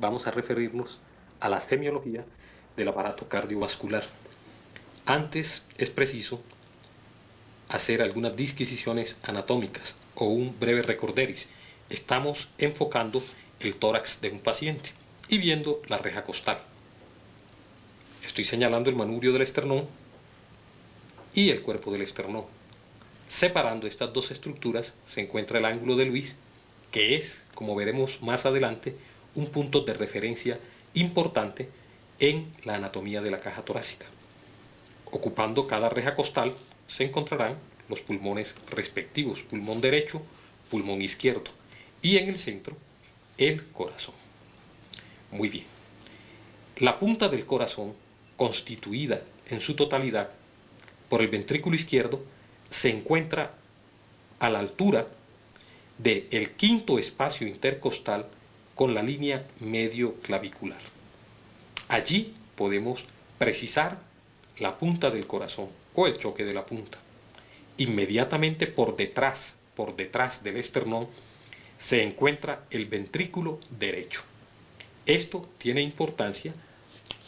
vamos a referirnos a la semiología del aparato cardiovascular. Antes es preciso hacer algunas disquisiciones anatómicas o un breve recorderis. Estamos enfocando el tórax de un paciente y viendo la reja costal. Estoy señalando el manubrio del esternón y el cuerpo del esternón. Separando estas dos estructuras se encuentra el ángulo de Luis, que es, como veremos más adelante, un punto de referencia importante en la anatomía de la caja torácica. Ocupando cada reja costal se encontrarán los pulmones respectivos, pulmón derecho, pulmón izquierdo, y en el centro el corazón. Muy bien. La punta del corazón, constituida en su totalidad por el ventrículo izquierdo, se encuentra a la altura del quinto espacio intercostal con la línea medio clavicular. Allí podemos precisar la punta del corazón o el choque de la punta. Inmediatamente por detrás del esternón se encuentra el ventrículo derecho. Esto tiene importancia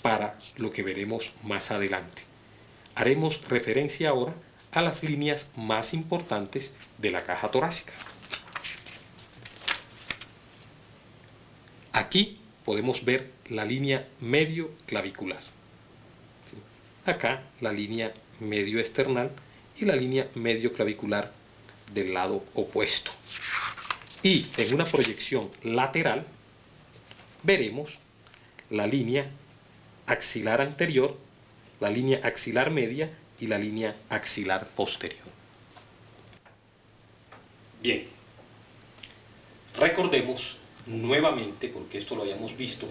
para lo que veremos más adelante. Haremos referencia ahora a las líneas más importantes de la caja torácica. Aquí podemos ver la línea medio clavicular. Acá la línea medio esternal y la línea medio clavicular del lado opuesto. Y en una proyección lateral veremos la línea axilar anterior, la línea axilar media y la línea axilar posterior. Bien, recordemos nuevamente, porque esto lo hayamos visto,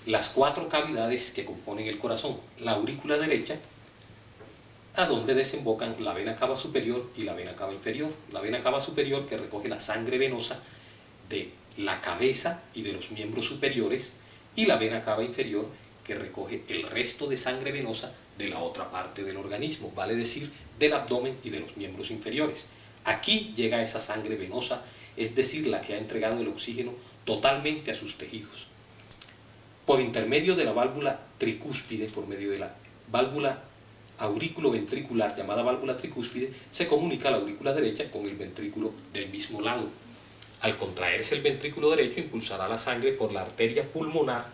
las cuatro cavidades que componen el corazón. La aurícula derecha, a donde desembocan la vena cava superior y la vena cava inferior. La vena cava superior, que recoge la sangre venosa de la cabeza y de los miembros superiores, y la vena cava inferior, que recoge el resto de sangre venosa de la otra parte del organismo, vale decir, del abdomen y de los miembros inferiores. Aquí llega esa sangre venosa, es decir, la que ha entregado el oxígeno totalmente a sus tejidos. Por intermedio de la válvula tricúspide, por medio de la válvula aurículo-ventricular llamada válvula tricúspide, se comunica la aurícula derecha con el ventrículo del mismo lado. Al contraerse el ventrículo derecho, impulsará la sangre por la arteria pulmonar,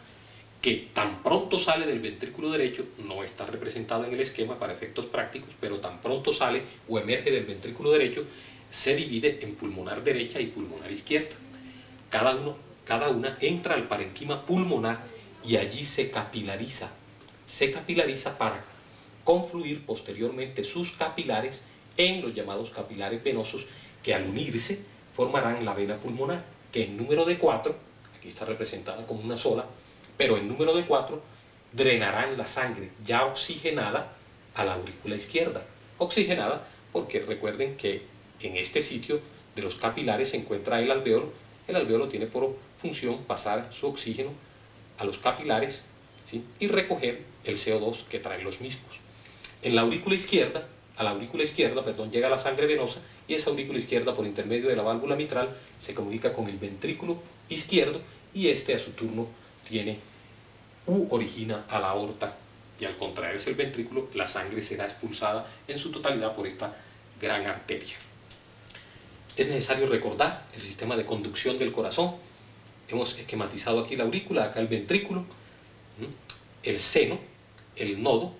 que tan pronto sale del ventrículo derecho, no está representado en el esquema para efectos prácticos, pero tan pronto sale o emerge del ventrículo derecho, se divide en pulmonar derecha y pulmonar izquierda. Cada una entra al parenquima pulmonar y allí se capilariza para confluir posteriormente sus capilares en los llamados capilares venosos, que al unirse formarán la vena pulmonar, que en número de 4, aquí está representada como una sola, pero en número de 4 drenarán la sangre ya oxigenada a la aurícula izquierda. Oxigenada porque recuerden que en este sitio de los capilares se encuentra el alvéolo. El alvéolo tiene por función pasar su oxígeno a los capilares, ¿sí?, y recoger el CO2 que traen los mismos. En la aurícula izquierda, a la aurícula izquierda, llega la sangre venosa, y esa aurícula izquierda, por intermedio de la válvula mitral, se comunica con el ventrículo izquierdo, y este a su turno origina a la aorta, y al contraerse el ventrículo, la sangre será expulsada en su totalidad por esta gran arteria. Es necesario recordar el sistema de conducción del corazón. Hemos esquematizado aquí la aurícula, acá el ventrículo, el seno, el nodo,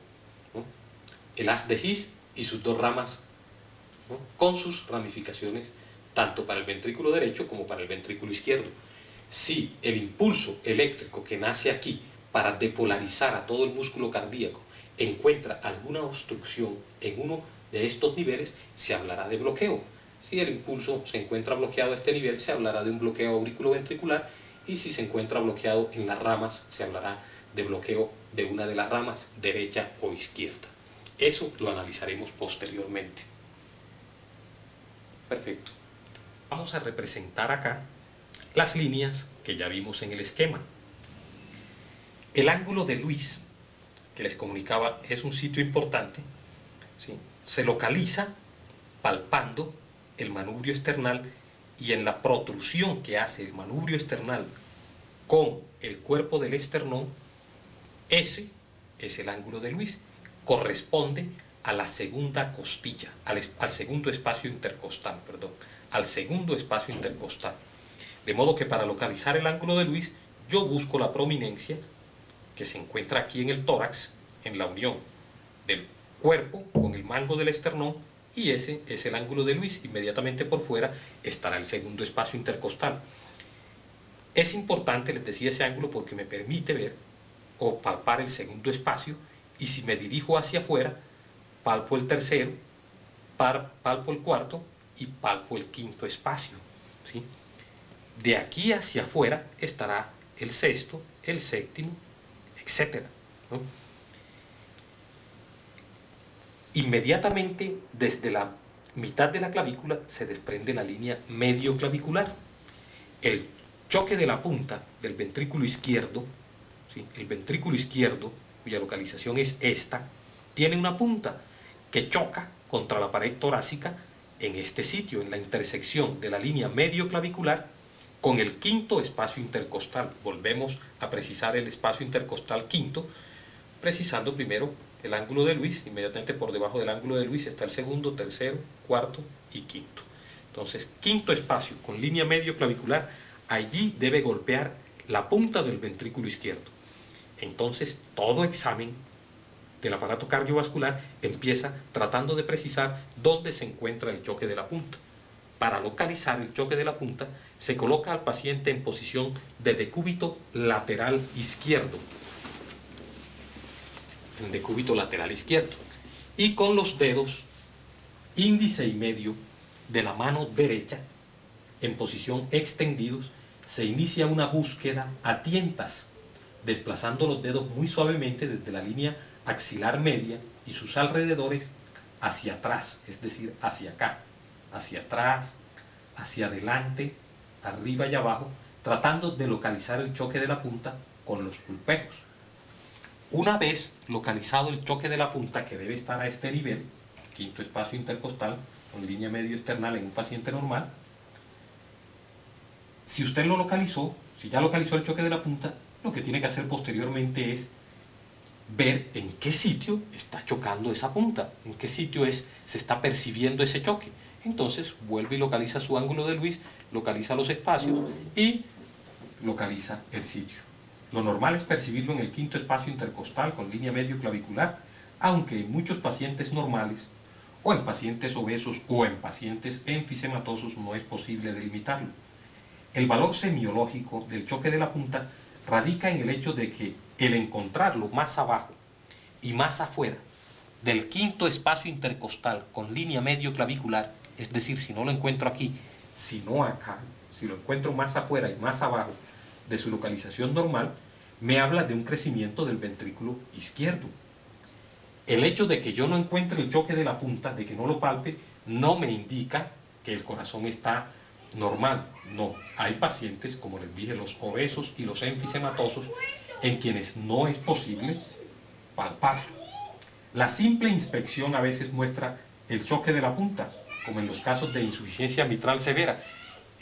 el haz de His y sus dos ramas, con sus ramificaciones tanto para el ventrículo derecho como para el ventrículo izquierdo. Si el impulso eléctrico que nace aquí para depolarizar a todo el músculo cardíaco encuentra alguna obstrucción en uno de estos niveles, se hablará de bloqueo. Si el impulso se encuentra bloqueado a este nivel, se hablará de un bloqueo auriculoventricular, y si se encuentra bloqueado en las ramas, se hablará de bloqueo de una de las ramas, derecha o izquierda. Eso lo analizaremos posteriormente. Perfecto. Vamos a representar acá las líneas que ya vimos en el esquema. El ángulo de Luis, que les comunicaba, es un sitio importante, ¿sí?, se localiza palpando el manubrio esternal, y en la protrusión que hace el manubrio esternal con el cuerpo del esternón, ese es el ángulo de Luis, corresponde a la segunda costilla, al segundo espacio intercostal, perdón, al segundo espacio intercostal. De modo que para localizar el ángulo de Luis, yo busco la prominencia que se encuentra aquí en el tórax, en la unión del cuerpo con el mango del esternón, y ese es el ángulo de Luis. Inmediatamente por fuera estará el segundo espacio intercostal. Es importante, les decía, ese ángulo porque me permite ver o palpar el segundo espacio, y si me dirijo hacia afuera, palpo el tercero, palpo el cuarto y palpo el quinto espacio, ¿sí? De aquí hacia afuera estará el sexto, el séptimo, etc., ¿no? Inmediatamente desde la mitad de la clavícula se desprende la línea medio clavicular. El choque de la punta del ventrículo izquierdo, ¿sí? El ventrículo izquierdo, cuya localización es esta, tiene una punta que choca contra la pared torácica en este sitio, en la intersección de la línea medio clavicular con el quinto espacio intercostal. Volvemos a precisar el espacio intercostal quinto, precisando primero el ángulo de Luis. Inmediatamente por debajo del ángulo de Luis está el segundo, tercero, cuarto y quinto. Entonces, quinto espacio con línea medio clavicular, allí debe golpear la punta del ventrículo izquierdo. Entonces, todo examen del aparato cardiovascular empieza tratando de precisar dónde se encuentra el choque de la punta. Para localizar el choque de la punta, se coloca al paciente en posición de decúbito lateral izquierdo, en decúbito lateral izquierdo, y con los dedos índice y medio de la mano derecha en posición extendidos, se inicia una búsqueda a tientas, desplazando los dedos muy suavemente desde la línea axilar media y sus alrededores hacia atrás, es decir, hacia acá, hacia atrás, hacia adelante, arriba y abajo, tratando de localizar el choque de la punta con los pulpejos. Una vez localizado el choque de la punta, que debe estar a este nivel, quinto espacio intercostal, con línea medio external en un paciente normal, si usted lo localizó, si ya localizó el choque de la punta, lo que tiene que hacer posteriormente es ver en qué sitio está chocando esa punta, en qué sitio se está percibiendo ese choque. Entonces vuelve y localiza su ángulo de Luis, localiza los espacios y localiza el sitio. Lo normal es percibirlo en el quinto espacio intercostal con línea medio clavicular, aunque en muchos pacientes normales, o en pacientes obesos o en pacientes enfisematosos, no es posible delimitarlo. El valor semiológico del choque de la punta radica en el hecho de que el encontrarlo más abajo y más afuera del quinto espacio intercostal con línea medio clavicular, es decir, si no lo encuentro aquí, sino acá, si lo encuentro más afuera y más abajo de su localización normal, me habla de un crecimiento del ventrículo izquierdo. El hecho de que yo no encuentre el choque de la punta, de que no lo palpe, no me indica que el corazón está normal. No, hay pacientes, como les dije, los obesos y los enfisematosos, en quienes no es posible palpar. La simple inspección a veces muestra el choque de la punta, como en los casos de insuficiencia mitral severa.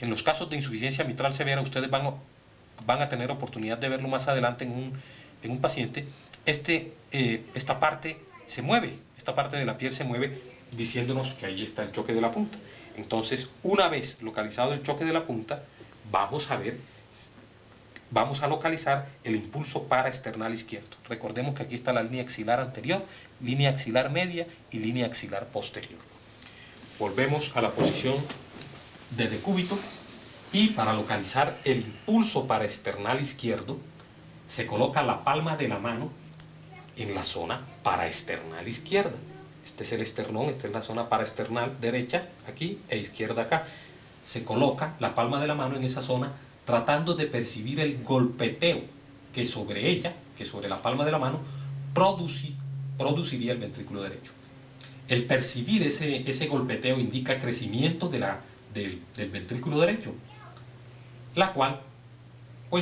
En los casos de insuficiencia mitral severa ustedes van a tener oportunidad de verlo más adelante en un paciente. Esta parte se mueve, esta parte de la piel se mueve diciéndonos que ahí está el choque de la punta. Entonces, una vez localizado el choque de la punta, vamos a localizar el impulso paraesternal izquierdo. Recordemos que aquí está la línea axilar anterior, línea axilar media y línea axilar posterior. Volvemos a la posición de decúbito y para localizar el impulso paraesternal izquierdo se coloca la palma de la mano en la zona paraesternal izquierda. Este es el esternón, esta es la zona paraesternal derecha aquí e izquierda acá. Se coloca la palma de la mano en esa zona tratando de percibir el golpeteo que sobre ella, que sobre la palma de la mano, produciría el ventrículo derecho. El percibir ese golpeteo indica crecimiento del ventrículo derecho, el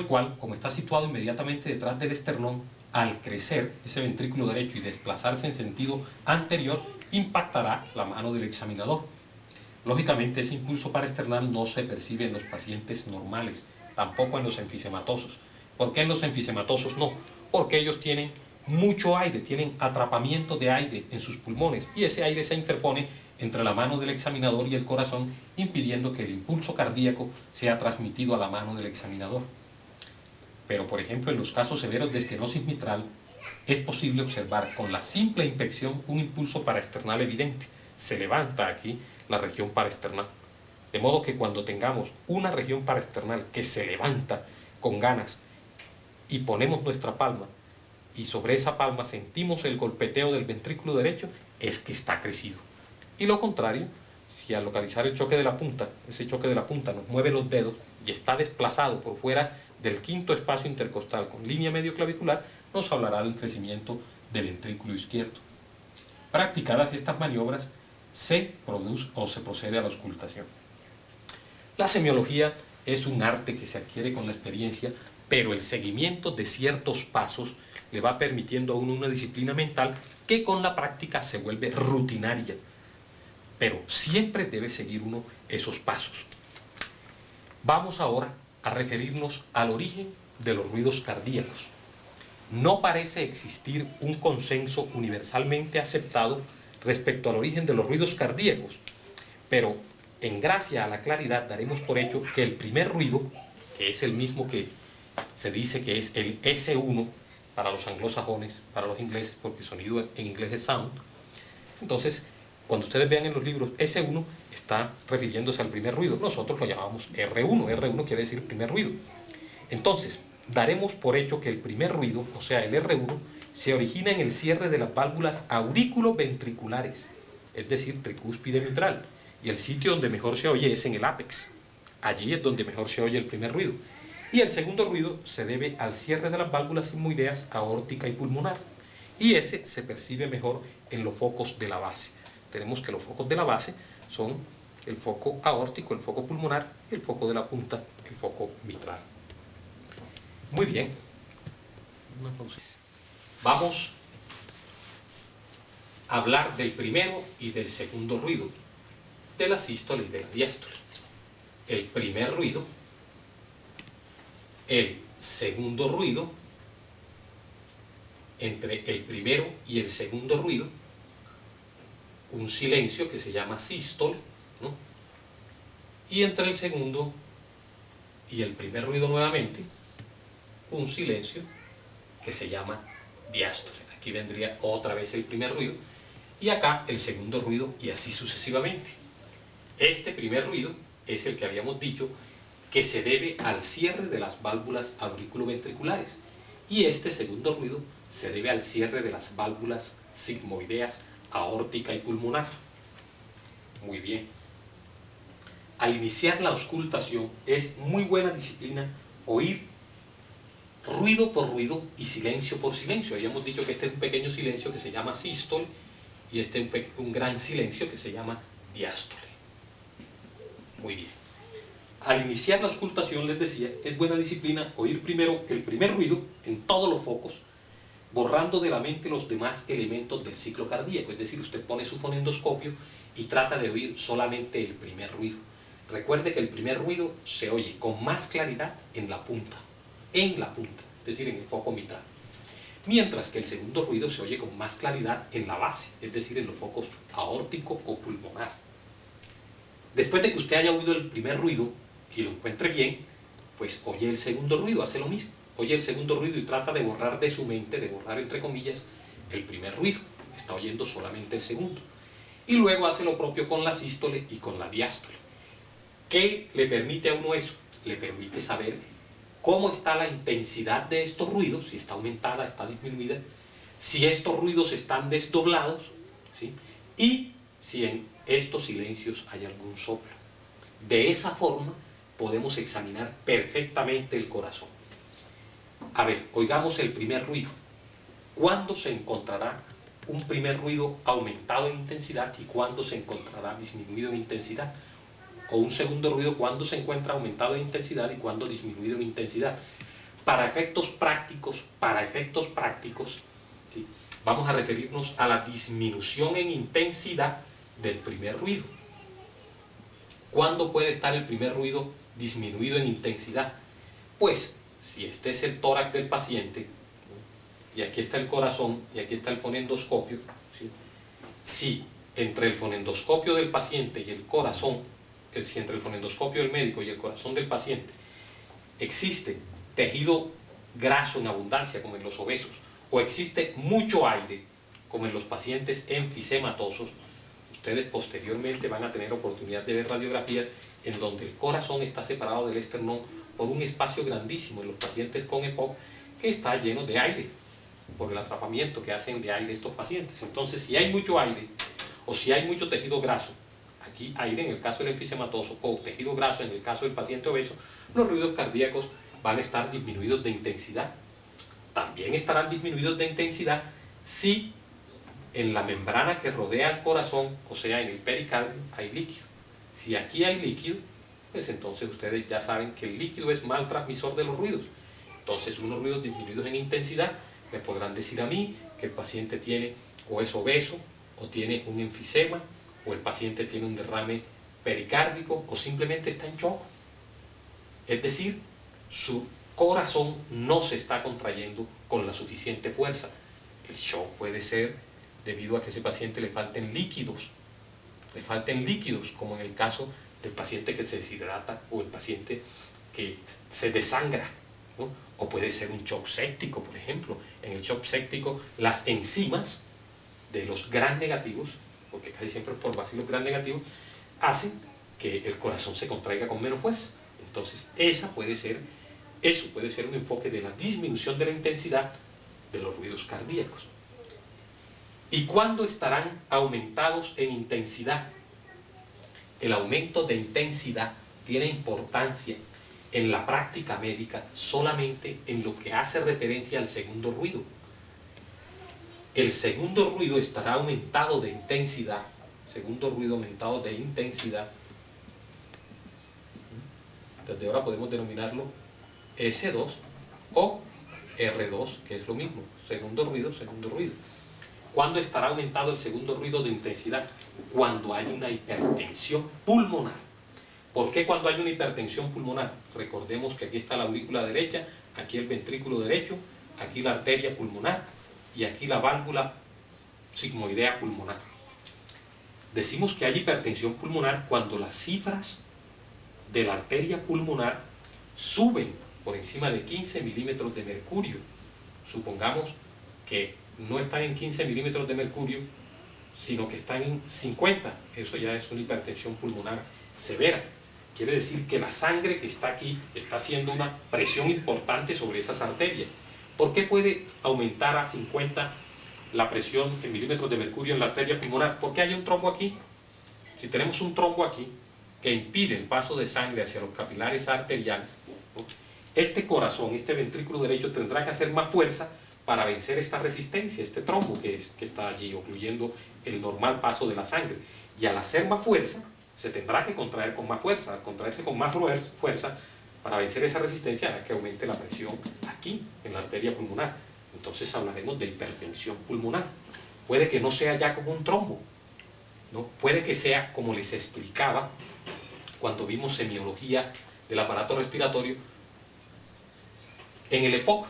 cual, como está situado inmediatamente detrás del esternón, al crecer ese ventrículo derecho y desplazarse en sentido anterior, impactará la mano del examinador. Lógicamente, ese impulso paraesternal no se percibe en los pacientes normales, tampoco en los enfisematosos. ¿Por qué en los enfisematosos no? Porque ellos tienen mucho aire, tienen atrapamiento de aire en sus pulmones y ese aire se interpone entre la mano del examinador y el corazón, impidiendo que el impulso cardíaco sea transmitido a la mano del examinador. Pero, por ejemplo, en los casos severos de estenosis mitral, es posible observar con la simple inspección un impulso paraesternal evidente. Se levanta aquí la región paraesternal. De modo que cuando tengamos una región paraesternal que se levanta con ganas y ponemos nuestra palma y sobre esa palma sentimos el golpeteo del ventrículo derecho, es que está crecido. Y lo contrario, si al localizar el choque de la punta, ese choque de la punta nos mueve los dedos y está desplazado por fuera del quinto espacio intercostal con línea medio clavicular, nos hablará de un crecimiento del ventrículo izquierdo. Practicadas estas maniobras, se produce o se procede a la auscultación. La semiología es un arte que se adquiere con la experiencia, pero el seguimiento de ciertos pasos le va permitiendo a uno una disciplina mental que con la práctica se vuelve rutinaria. Pero siempre debe seguir uno esos pasos. Vamos ahora a referirnos al origen de los ruidos cardíacos. No parece existir un consenso universalmente aceptado respecto al origen de los ruidos cardíacos, pero en gracia a la claridad daremos por hecho que el primer ruido, que es el mismo que se dice que es el S1 para los anglosajones, para los ingleses, porque sonido en inglés es sound, entonces cuando ustedes vean en los libros S1 está refiriéndose al primer ruido, nosotros lo llamamos R1, R1 quiere decir primer ruido. Entonces, daremos por hecho que el primer ruido, o sea el R1, se origina en el cierre de las válvulas aurículo-ventriculares, es decir, tricúspide mitral, y el sitio donde mejor se oye es en el ápex. Allí es donde mejor se oye el primer ruido. Y el segundo ruido se debe al cierre de las válvulas sigmoideas aórtica y pulmonar, y ese se percibe mejor en los focos de la base. Tenemos que los focos de la base son el foco aórtico, el foco pulmonar, el foco de la punta, el foco mitral. Muy bien. Vamos a hablar del primero y del segundo ruido, de la sístole y de la diástole. El primer ruido, el segundo ruido, entre el primero y el segundo ruido, un silencio que se llama sístole, ¿no? Y entre el segundo y el primer ruido nuevamente, un silencio que se llama diástole. Aquí vendría otra vez el primer ruido y acá el segundo ruido y así sucesivamente. Este primer ruido es el que habíamos dicho que se debe al cierre de las válvulas auriculoventriculares y este segundo ruido se debe al cierre de las válvulas sigmoideas aórtica y pulmonar. Muy bien. Al iniciar la auscultación es muy buena disciplina oír ruido por ruido y silencio por silencio. Habíamos dicho que este es un pequeño silencio que se llama sístole y este es un gran silencio que se llama diástole. Muy bien. Al iniciar la auscultación, les decía, es buena disciplina oír primero el primer ruido en todos los focos, borrando de la mente los demás elementos del ciclo cardíaco. Es decir, usted pone su fonendoscopio y trata de oír solamente el primer ruido. Recuerde que el primer ruido se oye con más claridad en la punta, es decir, en el foco mitral. Mientras que el segundo ruido se oye con más claridad en la base, es decir, en los focos aórtico o pulmonar. Después de que usted haya oído el primer ruido y lo encuentre bien, pues oye el segundo ruido, hace lo mismo. Oye el segundo ruido y trata de borrar de su mente, de borrar entre comillas, el primer ruido. Está oyendo solamente el segundo. Y luego hace lo propio con la sístole y con la diástole. ¿Qué le permite a uno eso? Le permite saber cómo está la intensidad de estos ruidos, si está aumentada, está disminuida, si estos ruidos están desdoblados, ¿sí? Y si en estos silencios hay algún soplo. De esa forma podemos examinar perfectamente el corazón. A ver, oigamos el primer ruido. ¿Cuándo se encontrará un primer ruido aumentado en intensidad y cuándo se encontrará disminuido en intensidad? O un segundo ruido, ¿cuándo se encuentra aumentado en intensidad y cuándo disminuido en intensidad? Para efectos prácticos, ¿sí? Vamos a referirnos a la disminución en intensidad del primer ruido. ¿Cuándo puede estar el primer ruido disminuido en intensidad? Pues si este es el tórax del paciente, ¿no? Y aquí está el corazón, y aquí está el fonendoscopio, ¿sí? Si entre el fonendoscopio del paciente y el corazón, si entre el fonendoscopio del médico y el corazón del paciente existe tejido graso en abundancia, como en los obesos, o existe mucho aire, como en los pacientes enfisematosos, ustedes posteriormente van a tener oportunidad de ver radiografías en donde el corazón está separado del esternón por un espacio grandísimo en los pacientes con EPOC, que está lleno de aire, por el atrapamiento que hacen de aire estos pacientes. Entonces, si hay mucho aire, o si hay mucho tejido graso, aquí aire en el caso del enfisematoso, o tejido graso en el caso del paciente obeso, los ruidos cardíacos van a estar disminuidos de intensidad. También estarán disminuidos de intensidad si en la membrana que rodea al corazón, o sea, en el pericardio, hay líquido. Si aquí hay líquido, pues entonces ustedes ya saben que el líquido es mal transmisor de los ruidos. Entonces, unos ruidos disminuidos en intensidad me podrán decir a mí que el paciente tiene o es obeso, o tiene un enfisema, o el paciente tiene un derrame pericárdico, o simplemente está en shock. Es decir, su corazón no se está contrayendo con la suficiente fuerza. El shock puede ser debido a que a ese paciente le falten líquidos, como en el caso del paciente que se deshidrata o el paciente que se desangra, ¿no? O puede ser un shock séptico, por ejemplo. En el shock séptico, las enzimas de los gram negativos, porque casi siempre es por bacilos gram negativos, hacen que el corazón se contraiga con menos fuerza. Entonces, eso puede ser un enfoque de la disminución de la intensidad de los ruidos cardíacos. ¿Y cuándo estarán aumentados en intensidad? El aumento de intensidad tiene importancia en la práctica médica solamente en lo que hace referencia al segundo ruido. El segundo ruido estará aumentado de intensidad, desde ahora podemos denominarlo S2 o R2, que es lo mismo, segundo ruido. ¿Cuándo estará aumentado el segundo ruido de intensidad? Cuando hay una hipertensión pulmonar. ¿Por qué cuando hay una hipertensión pulmonar? Recordemos que aquí está la aurícula derecha, aquí el ventrículo derecho, aquí la arteria pulmonar y aquí la válvula sigmoidea pulmonar. Decimos que hay hipertensión pulmonar cuando las cifras de la arteria pulmonar suben por encima de 15 milímetros de mercurio. Supongamos que no están en 15 milímetros de mercurio, sino que están en 50. Eso ya es una hipertensión pulmonar severa. Quiere decir que la sangre que está aquí está haciendo una presión importante sobre esas arterias. ¿Por qué puede aumentar a 50 la presión en milímetros de mercurio en la arteria pulmonar? Porque hay un trombo aquí. Si tenemos un trombo aquí que impide el paso de sangre hacia los capilares arteriales, ¿no? Este corazón, este ventrículo derecho tendrá que hacer más fuerza para vencer esta resistencia, este trombo que está allí ocluyendo el normal paso de la sangre. Y al hacer más fuerza, se tendrá que contraer con más fuerza. Al contraerse con más fuerza, para vencer esa resistencia, hará que aumente la presión aquí, en la arteria pulmonar. Entonces hablaremos de hipertensión pulmonar. Puede que no sea ya como un trombo, ¿no? Puede que sea, como les explicaba cuando vimos semiología del aparato respiratorio, en el EPOC,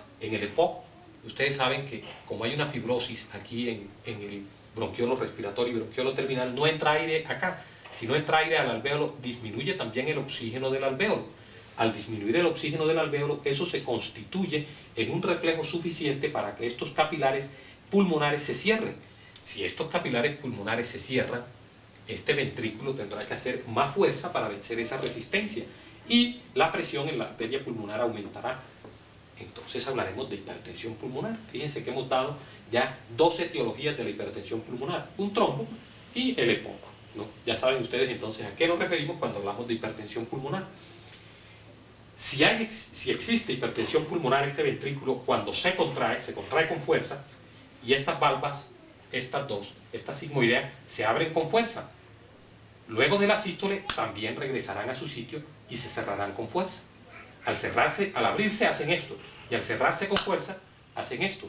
ustedes saben que como hay una fibrosis aquí en el bronquiolo respiratorio y bronquiolo terminal, no entra aire acá. Si no entra aire al alvéolo, disminuye también el oxígeno del alvéolo. Al disminuir el oxígeno del alvéolo, eso se constituye en un reflejo suficiente para que estos capilares pulmonares se cierren. Si estos capilares pulmonares se cierran, este ventrículo tendrá que hacer más fuerza para vencer esa resistencia y la presión en la arteria pulmonar aumentará. Entonces hablaremos de hipertensión pulmonar. Fíjense que hemos dado ya dos etiologías de la hipertensión pulmonar, un trombo y el EPOC, ¿no? Ya saben ustedes entonces a qué nos referimos cuando hablamos de hipertensión pulmonar. Si existe hipertensión pulmonar, este ventrículo cuando se contrae con fuerza, y estas valvas, estas sigmoideas, se abren con fuerza. Luego de la sístole también regresarán a su sitio y se cerrarán con fuerza. Al abrirse hacen esto, y al cerrarse con fuerza hacen esto.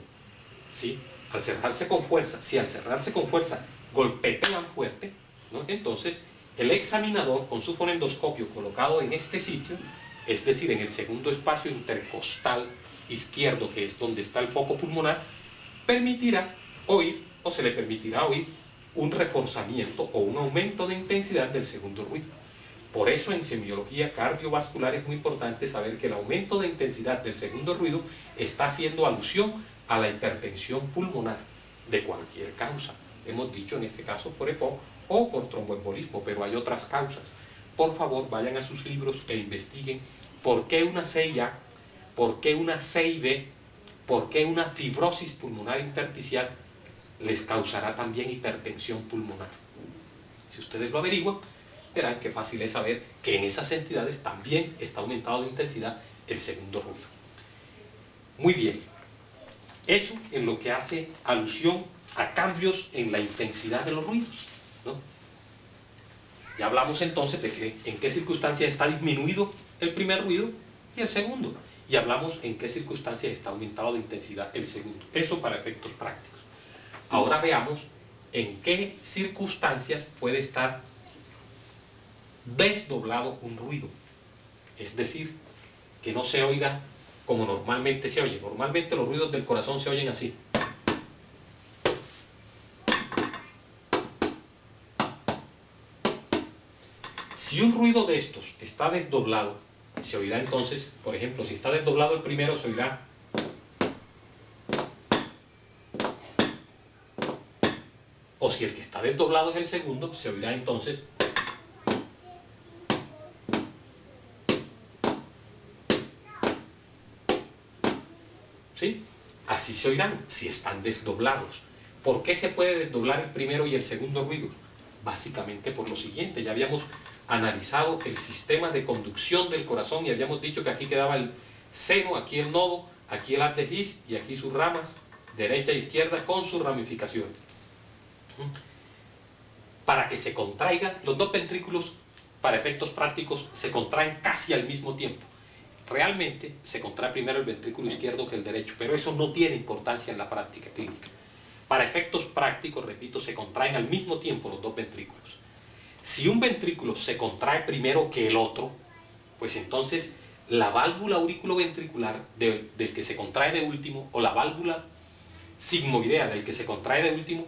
¿Sí? Al cerrarse con fuerza, si al cerrarse con fuerza golpetean fuerte, ¿no? Entonces el examinador con su fonendoscopio colocado en este sitio es decir, en el segundo espacio intercostal izquierdo, que es donde está el foco pulmonar, permitirá oír, o se le permitirá oír, un reforzamiento o un aumento de intensidad del segundo ruido. Por eso en semiología cardiovascular es muy importante saber que el aumento de intensidad del segundo ruido está haciendo alusión a la hipertensión pulmonar de cualquier causa. Hemos dicho en este caso por EPOC o por tromboembolismo, pero hay otras causas. Por favor, vayan a sus libros e investiguen por qué una CIA, por qué una CIB, por qué una fibrosis pulmonar intersticial les causará también hipertensión pulmonar. Si ustedes lo averiguan, verán que fácil es saber que en esas entidades también está aumentado de intensidad el segundo ruido. Muy bien, eso en lo que hace alusión a cambios en la intensidad de los ruidos, ¿no? Ya hablamos entonces de que en qué circunstancias está disminuido el primer ruido y el segundo, y hablamos en qué circunstancias está aumentado de intensidad el segundo. Eso para efectos prácticos. Ahora veamos en qué circunstancias puede estar desdoblado un ruido, es decir, que no se oiga como normalmente se oye. Normalmente los ruidos del corazón se oyen así. Si un ruido de estos está desdoblado, se oirá entonces, por ejemplo, si está desdoblado el primero, se oirá. O si el que está desdoblado es el segundo, se oirá entonces. ¿Sí? Así se oirán si están desdoblados. ¿Por qué se puede desdoblar el primero y el segundo ruido? Básicamente por lo siguiente, ya habíamos analizado el sistema de conducción del corazón y habíamos dicho que aquí quedaba el seno, aquí el nodo, aquí el haz de His y aquí sus ramas, derecha e izquierda con sus ramificaciones. Para que se contraigan, los dos ventrículos, para efectos prácticos, se contraen casi al mismo tiempo. Realmente se contrae primero el ventrículo izquierdo que el derecho, pero eso no tiene importancia en la práctica clínica. Para efectos prácticos, repito, se contraen al mismo tiempo los dos ventrículos. Si un ventrículo se contrae primero que el otro, pues entonces la válvula auriculoventricular del que se contrae de último, o la válvula sigmoidea del que se contrae de último,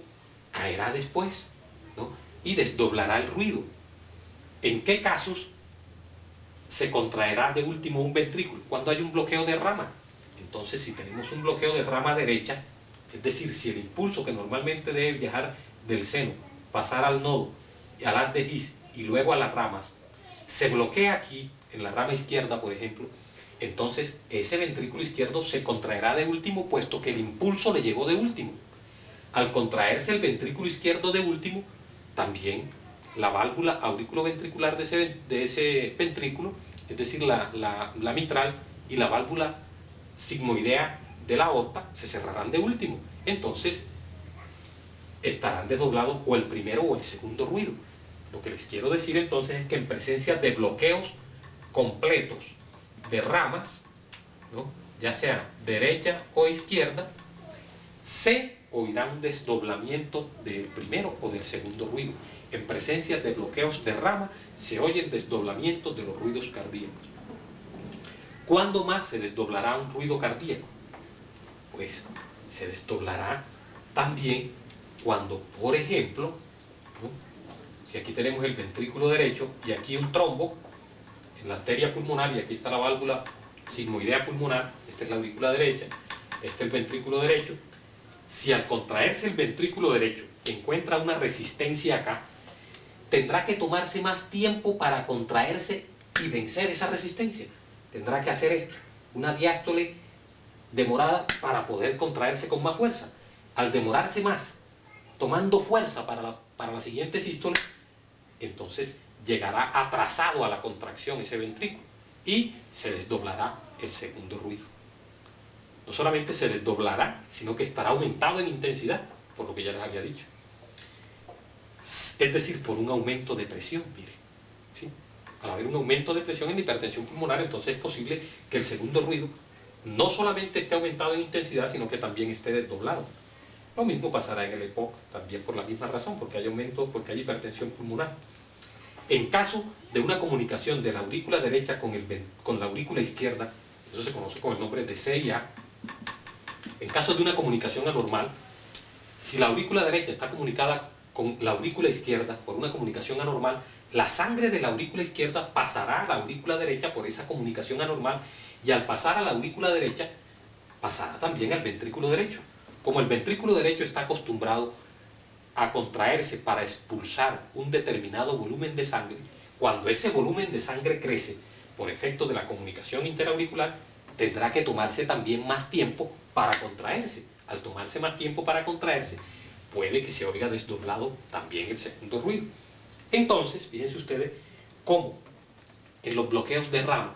caerá después, ¿no? Y desdoblará el ruido. ¿En qué casos se contraerá de último un ventrículo? Cuando hay un bloqueo de rama. Entonces, si tenemos un bloqueo de rama derecha, es decir, si el impulso que normalmente debe viajar del seno, pasar al nodo, al haz de His y luego a las ramas, se bloquea aquí, en la rama izquierda, por ejemplo, entonces ese ventrículo izquierdo se contraerá de último, puesto que el impulso le llegó de último. Al contraerse el ventrículo izquierdo de último, también la válvula auriculoventricular de ese ventrículo, es decir, la mitral y la válvula sigmoidea de la aorta, se cerrarán de último. Entonces, estarán desdoblados o el primero o el segundo ruido. Lo que les quiero decir entonces es que en presencia de bloqueos completos de ramas, ¿no?, ya sea derecha o izquierda, se oirá un desdoblamiento del primero o del segundo ruido. En presencia de bloqueos de rama se oye el desdoblamiento de los ruidos cardíacos. ¿Cuándo más se desdoblará un ruido cardíaco? Pues se desdoblará también cuando, por ejemplo, ¿no?, si aquí tenemos el ventrículo derecho y aquí un trombo en la arteria pulmonar y aquí está la válvula sigmoidea pulmonar, esta es la aurícula derecha, este es el ventrículo derecho. Si al contraerse el ventrículo derecho encuentra una resistencia acá, tendrá que tomarse más tiempo para contraerse y vencer esa resistencia. Tendrá que hacer esto, una diástole demorada para poder contraerse con más fuerza. Al demorarse más, tomando fuerza para la siguiente sístole, entonces llegará atrasado a la contracción ese ventrículo y se desdoblará el segundo ruido. No solamente se desdoblará, sino que estará aumentado en intensidad, por lo que ya les había dicho. Es decir, por un aumento de presión, mire, ¿sí? Al haber un aumento de presión en la hipertensión pulmonar, entonces es posible que el segundo ruido no solamente esté aumentado en intensidad, sino que también esté desdoblado. Lo mismo pasará en el EPOC, también por la misma razón, porque hay aumento, porque hay hipertensión pulmonar. En caso de una comunicación de la aurícula derecha con la aurícula izquierda, eso se conoce con el nombre de C y A. En caso de una comunicación anormal, si la aurícula derecha está comunicada con la aurícula izquierda por una comunicación anormal, la sangre de la aurícula izquierda pasará a la aurícula derecha por esa comunicación anormal, y al pasar a la aurícula derecha, pasará también al ventrículo derecho. Como el ventrículo derecho está acostumbrado a contraerse para expulsar un determinado volumen de sangre, cuando ese volumen de sangre crece por efecto de la comunicación interauricular, tendrá que tomarse también más tiempo para contraerse. Al tomarse más tiempo para contraerse, puede que se oiga desdoblado también el segundo ruido. Entonces, fíjense ustedes cómo en los bloqueos de rama,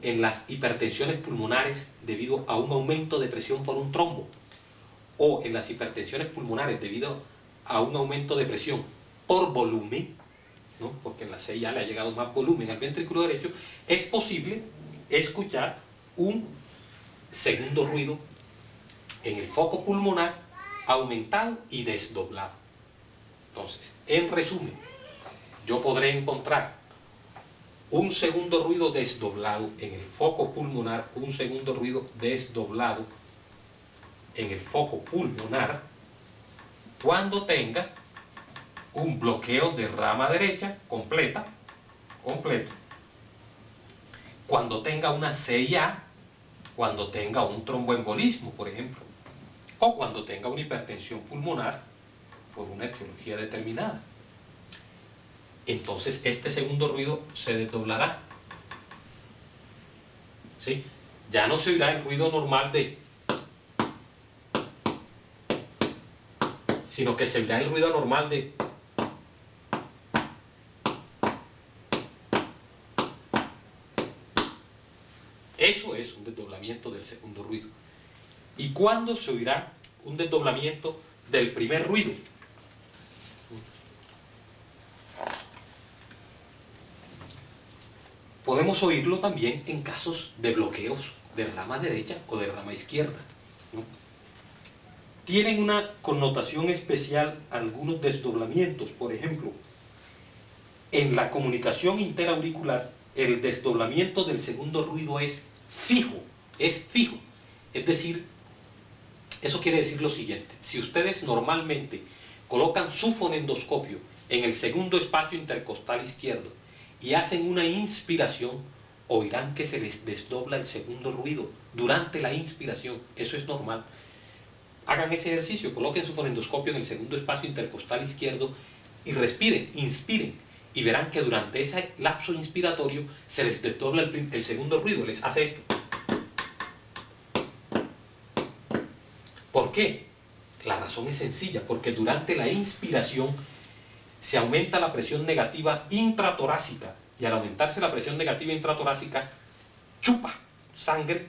en las hipertensiones pulmonares debido a un aumento de presión por un trombo, o en las hipertensiones pulmonares debido a un aumento de presión por volumen, ¿no? Porque en la CIA le ha llegado más volumen al ventrículo derecho, es posible escuchar un segundo ruido en el foco pulmonar aumentado y desdoblado. Entonces, en resumen, yo podré encontrar un segundo ruido desdoblado en el foco pulmonar, un segundo ruido desdoblado en el foco pulmonar, cuando tenga un bloqueo de rama derecha completo, cuando tenga una CIA, cuando tenga un tromboembolismo, por ejemplo, o cuando tenga una hipertensión pulmonar por una etiología determinada. Entonces este segundo ruido se desdoblará, ¿sí? Ya no se oirá el ruido normal de, sino que se oirá el ruido normal de. Eso es un desdoblamiento del segundo ruido. ¿Y cuándo se oirá un desdoblamiento del primer ruido? Podemos oírlo también en casos de bloqueos de rama derecha o de rama izquierda, ¿no? Tienen una connotación especial algunos desdoblamientos. Por ejemplo, en la comunicación interauricular, el desdoblamiento del segundo ruido es fijo, es fijo. Es decir, eso quiere decir lo siguiente: si ustedes normalmente colocan su fonendoscopio en el segundo espacio intercostal izquierdo y hacen una inspiración, oirán que se les desdobla el segundo ruido durante la inspiración. Eso es normal. Hagan ese ejercicio, coloquen su fonendoscopio en el segundo espacio intercostal izquierdo y respiren, inspiren, y verán que durante ese lapso inspiratorio se les desdobla el segundo ruido, les hace esto. ¿Por qué? La razón es sencilla, porque durante la inspiración se aumenta la presión negativa intratorácica, y al aumentarse la presión negativa intratorácica, chupa sangre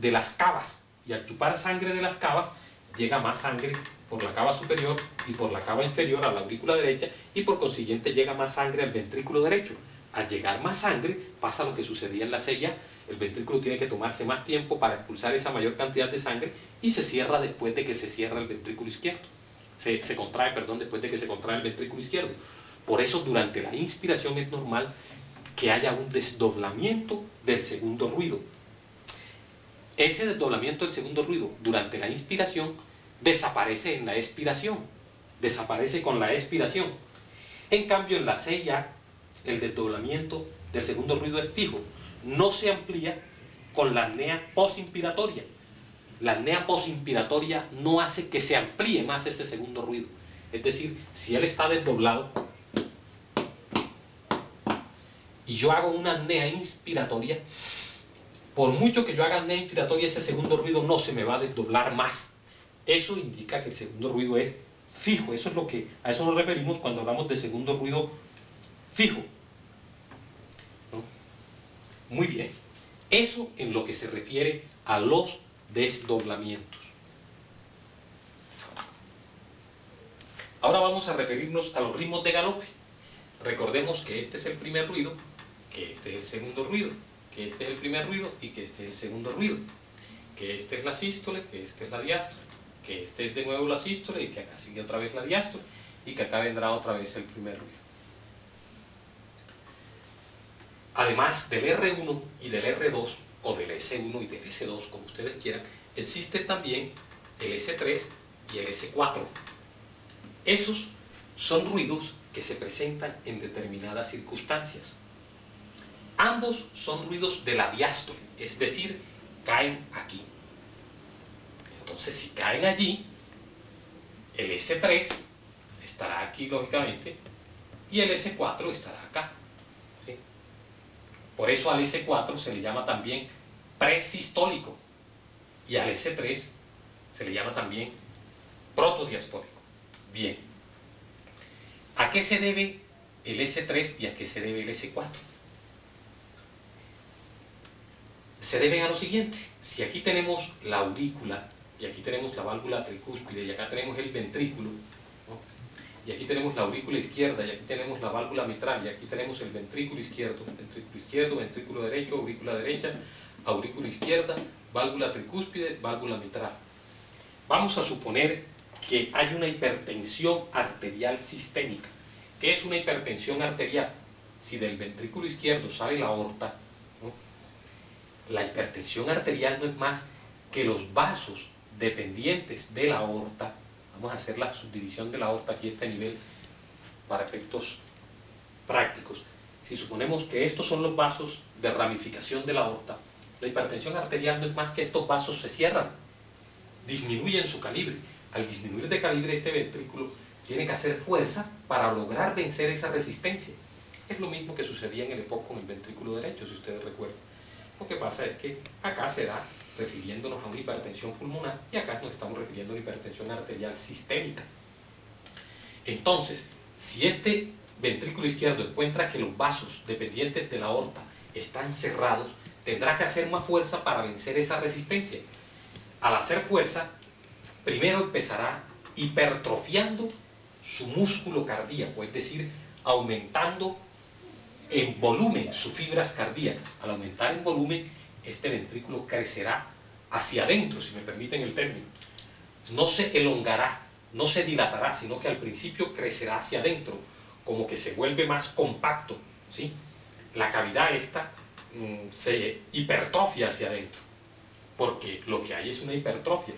de las cavas, y al chupar sangre de las cavas, llega más sangre por la cava superior y por la cava inferior a la aurícula derecha, y por consiguiente llega más sangre al ventrículo derecho. Al llegar más sangre, pasa lo que sucedía en la CIA: el ventrículo tiene que tomarse más tiempo para expulsar esa mayor cantidad de sangre, y se cierra después de que se cierra el ventrículo izquierdo. Se contrae, perdón, después de que se contrae el ventrículo izquierdo. Por eso durante la inspiración es normal que haya un desdoblamiento del segundo ruido. Ese desdoblamiento del segundo ruido durante la inspiración desaparece en la expiración, desaparece con la expiración. En cambio, en la CIA, el desdoblamiento del segundo ruido es fijo, no se amplía con la apnea posinspiratoria. La apnea posinspiratoria no hace que se amplíe más ese segundo ruido. Es decir, si él está desdoblado y yo hago una apnea inspiratoria, por mucho que yo haga apnea inspiratoria, ese segundo ruido no se me va a desdoblar más. Eso indica que el segundo ruido es fijo. Eso es a eso nos referimos cuando hablamos de segundo ruido fijo, ¿no? Muy bien. Eso en lo que se refiere a los desdoblamientos. Ahora vamos a referirnos a los ritmos de galope. Recordemos que este es el primer ruido, que este es el segundo ruido, que este es el primer ruido y que este es el segundo ruido, que este es la sístole, que este es la diástole, que este es de nuevo la sístole y que acá sigue otra vez la diástole y que acá vendrá otra vez el primer ruido. además del R1 y del R2, o del S1 y del S2, como ustedes quieran, existe también el S3 y el S4. Esos son ruidos que se presentan en determinadas circunstancias. Ambos son ruidos de la diástole, es decir, caen aquí. Entonces, si caen allí, el S3 estará aquí, lógicamente, y el S4 estará acá. ¿Sí? Por eso al S4 se le llama también presistólico, y al S3 se le llama también protodiastólico. Bien, ¿a qué se debe el S3 y a qué se debe el S4? Se deben a lo siguiente: si aquí tenemos la aurícula, y aquí tenemos la válvula tricúspide, y acá tenemos el ventrículo, ¿no? Y aquí tenemos la aurícula izquierda, y aquí tenemos la válvula mitral, y aquí tenemos el ventrículo izquierdo, ventrículo derecho, aurícula derecha, aurícula izquierda, válvula tricúspide, válvula mitral. Vamos a suponer que hay una hipertensión arterial sistémica. ¿Qué es una hipertensión arterial? Si del ventrículo izquierdo sale la aorta, ¿no? La hipertensión arterial no es más que los vasos dependientes de la aorta. Vamos a hacer la subdivisión de la aorta aquí a este nivel para efectos prácticos. Si suponemos que estos son los vasos de ramificación de la aorta, la hipertensión arterial no es más que estos vasos se cierran, disminuyen su calibre. Al disminuir de calibre, este ventrículo tiene que hacer fuerza para lograr vencer esa resistencia. Es lo mismo que sucedía en el EPOC con el ventrículo derecho, si ustedes recuerdan. Lo que pasa es que acá se da refiriéndonos a una hipertensión pulmonar y acá nos estamos refiriendo a una hipertensión arterial sistémica. Entonces, si este ventrículo izquierdo encuentra que los vasos dependientes de la aorta están cerrados, tendrá que hacer más fuerza para vencer esa resistencia. Al hacer fuerza, primero empezará hipertrofiando su músculo cardíaco, es decir, aumentando en volumen sus fibras cardíacas. Al aumentar en volumen, este ventrículo crecerá hacia adentro, si me permiten el término. No se elongará, no se dilatará, sino que al principio crecerá hacia adentro, como que se vuelve más compacto, ¿sí? La cavidad esta se hipertrofia hacia adentro, porque lo que hay es una hipertrofia,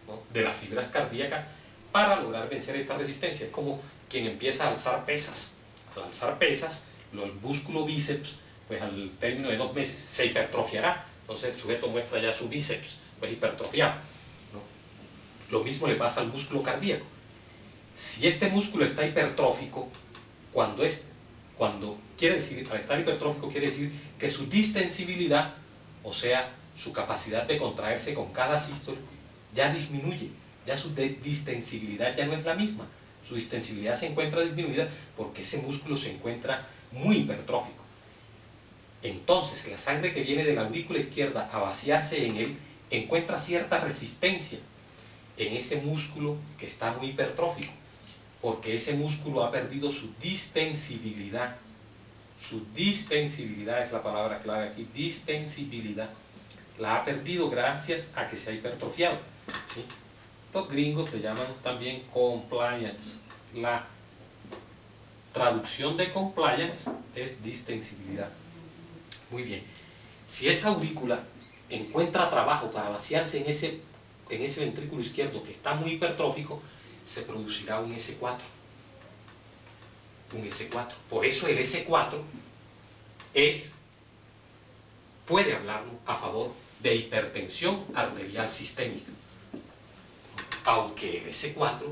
¿no?, de las fibras cardíacas para lograr vencer esta resistencia. Es como quien empieza a alzar pesas. Al alzar pesas, el músculo bíceps, pues al término de 2 meses se hipertrofiará. Entonces el sujeto muestra ya su bíceps pues hipertrofiado, ¿no? Lo mismo le pasa al músculo cardíaco. Si este músculo está hipertrófico, quiere decir, al estar hipertrófico quiere decir que su distensibilidad, o sea, su capacidad de contraerse con cada sístole, ya disminuye. Ya su distensibilidad ya no es la misma. Su distensibilidad se encuentra disminuida porque ese músculo se encuentra muy hipertrófico. Entonces, la sangre que viene de la aurícula izquierda a vaciarse en él encuentra cierta resistencia en ese músculo que está muy hipertrófico, porque ese músculo ha perdido su distensibilidad. Su distensibilidad es la palabra clave aquí, distensibilidad. La ha perdido gracias a que se ha hipertrofiado, ¿sí? Los gringos le llaman también compliance. La traducción de compliance es distensibilidad. Muy bien. Si esa aurícula encuentra trabajo para vaciarse en ese ventrículo izquierdo que está muy hipertrófico, se producirá un S4. Un S4. Por eso el S4 puede hablarnos a favor de hipertensión arterial sistémica. Aunque el S4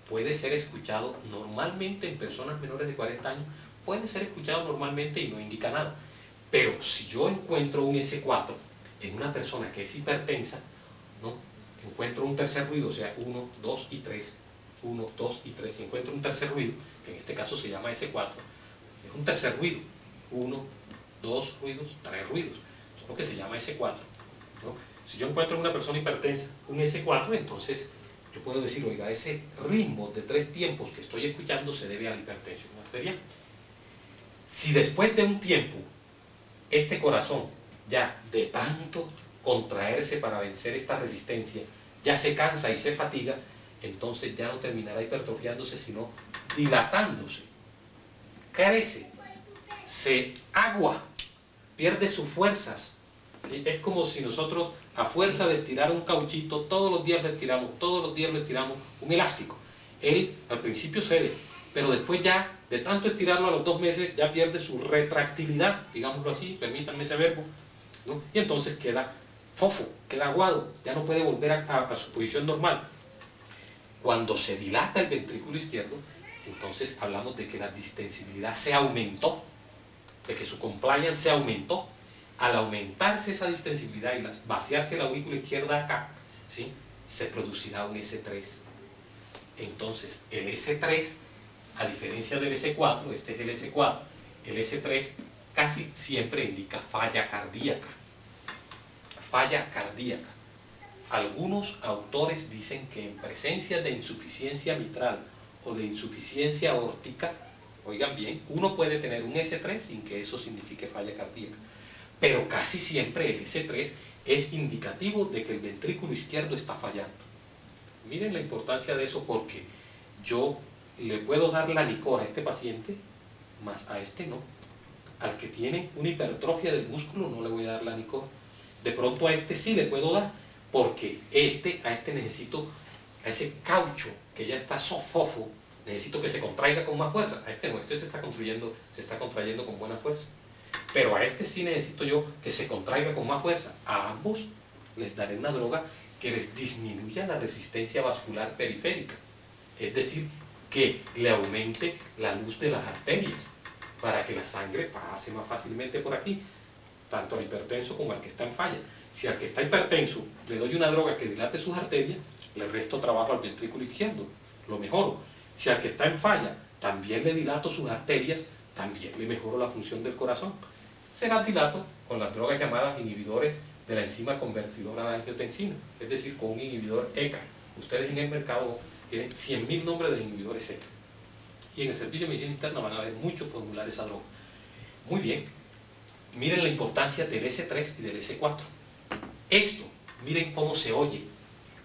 puede ser escuchado normalmente en personas menores de 40 años, puede ser escuchado normalmente y no indica nada. Pero si yo encuentro un S4 en una persona que es hipertensa, ¿no?, encuentro un tercer ruido, o sea, 1, 2 y 3, 1, 2 y 3, si encuentro un tercer ruido, que en este caso se llama S4, es un tercer ruido, 1, 2 ruidos, 3 ruidos, eso es lo que se llama S4, ¿no? Si yo encuentro en una persona hipertensa un S4, entonces yo puedo decir, oiga, ese ritmo de 3 tiempos que estoy escuchando se debe a la hipertensión arterial. Si después de un tiempo este corazón, ya de tanto contraerse para vencer esta resistencia, ya se cansa y se fatiga, entonces ya no terminará hipertrofiándose, sino dilatándose. Crece, se agua, pierde sus fuerzas. ¿Sí? Es como si nosotros, a fuerza de estirar un cauchito, todos los días lo estiramos, un elástico. Él al principio cede, pero después ya, de tanto estirarlo a los 2 meses, ya pierde su retractilidad, digámoslo así, permítanme ese verbo, ¿no? Y entonces queda fofo, queda aguado, ya no puede volver a su posición normal. Cuando se dilata el ventrículo izquierdo, entonces hablamos de que la distensibilidad se aumentó, de que su compliance se aumentó. Al aumentarse esa distensibilidad y vaciarse la aurícula izquierda acá, ¿sí?, se producirá un S3. Entonces, el S3, a diferencia del S4, este es el S4, el S3 casi siempre indica falla cardíaca. Falla cardíaca. Algunos autores dicen que en presencia de insuficiencia mitral o de insuficiencia aórtica, oigan bien, uno puede tener un S3 sin que eso signifique falla cardíaca. Pero casi siempre el S3 es indicativo de que el ventrículo izquierdo está fallando. Miren la importancia de eso, porque yo le puedo dar la licor a este paciente, más a este no. Al que tiene una hipertrofia del músculo no le voy a dar la licor. De pronto a este sí le puedo dar, porque a este necesito, a ese caucho que ya está sofofo, necesito que se contraiga con más fuerza. A este no, este se está contrayendo con buena fuerza. Pero a este sí necesito yo que se contraiga con más fuerza. A ambos les daré una droga que les disminuya la resistencia vascular periférica. Es decir, que le aumente la luz de las arterias, para que la sangre pase más fácilmente por aquí, tanto al hipertenso como al que está en falla. Si al que está hipertenso le doy una droga que dilate sus arterias, le resto trabajo al ventrículo izquierdo, lo mejoro. Si al que está en falla también le dilato sus arterias, también le mejoro la función del corazón. Será dilato con las drogas llamadas inhibidores de la enzima convertidora de angiotensina, es decir, con un inhibidor ECA. Ustedes en el mercado tienen 100.000 nombres de inhibidores ECA. Y en el servicio de medicina interna van a ver mucho formular esa droga. Muy bien, miren la importancia del S3 y del S4. Esto, miren cómo se oye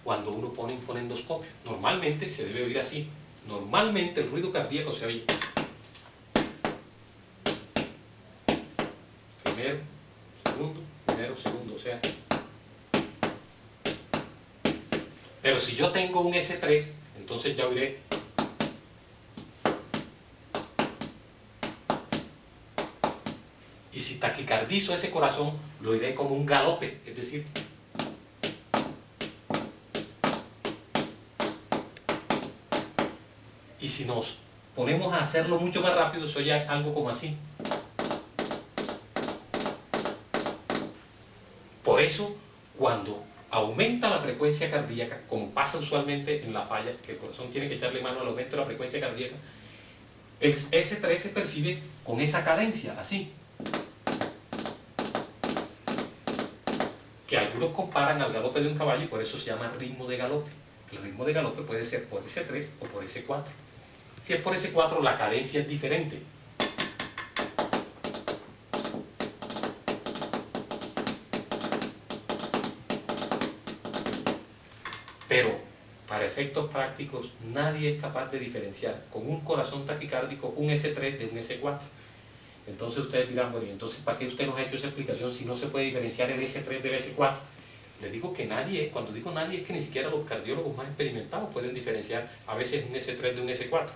cuando uno pone un fonendoscopio. Normalmente se debe oír así. Normalmente el ruido cardíaco se oye primero, segundo, o sea. Pero si yo tengo un S3, entonces ya oiré. Y si taquicardizo ese corazón, lo oiré como un galope, es decir, y si nos ponemos a hacerlo mucho más rápido, se oye algo como así. Por eso, cuando aumenta la frecuencia cardíaca, como pasa usualmente en la falla, que el corazón tiene que echarle mano al aumento de la frecuencia cardíaca, el S3 se percibe con esa cadencia, así. Que algunos comparan al galope de un caballo y por eso se llama ritmo de galope. El ritmo de galope puede ser por S3 o por S4. Si es por S4, la cadencia es diferente. Pero, para efectos prácticos, nadie es capaz de diferenciar con un corazón taquicárdico un S3 de un S4. Entonces ustedes dirán, bueno, entonces ¿para qué usted nos ha hecho esa explicación si no se puede diferenciar el S3 del S4? Les digo que nadie, cuando digo nadie, es que ni siquiera los cardiólogos más experimentados pueden diferenciar a veces un S3 de un S4.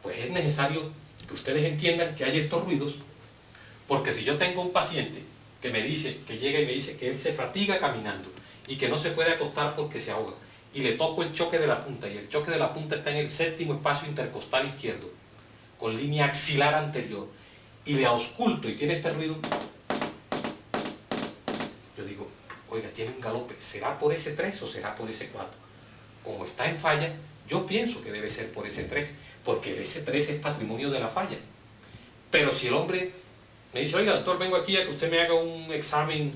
Pues es necesario que ustedes entiendan que hay estos ruidos, porque si yo tengo un paciente que me dice, que llega y me dice que él se fatiga caminando y que no se puede acostar porque se ahoga, y le toco el choque de la punta, y el choque de la punta está en el séptimo espacio intercostal izquierdo, con línea axilar anterior, y le ausculto y tiene este ruido, yo digo, oiga, tiene un galope, ¿será por S3 o será por S4? Como está en falla, yo pienso que debe ser por S3, porque el S3 es patrimonio de la falla. Pero si el hombre me dice, oiga, doctor, vengo aquí a que usted me haga un examen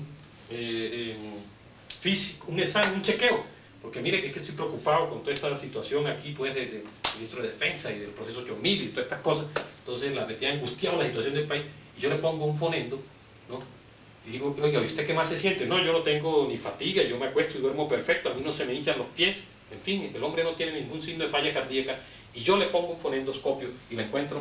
físico, un chequeo, porque mire que es que estoy preocupado con toda esta situación aquí, pues, del ministro de Defensa y del proceso 8000 y todas estas cosas. Entonces me tenía angustiado la situación del país, y yo le pongo un fonendo, ¿no? Y digo, oiga, ¿y usted qué más se siente? No, yo no tengo ni fatiga, yo me acuesto y duermo perfecto, a mí no se me hinchan los pies, en fin, el hombre no tiene ningún signo de falla cardíaca, y yo le pongo un fonendoscopio y le encuentro.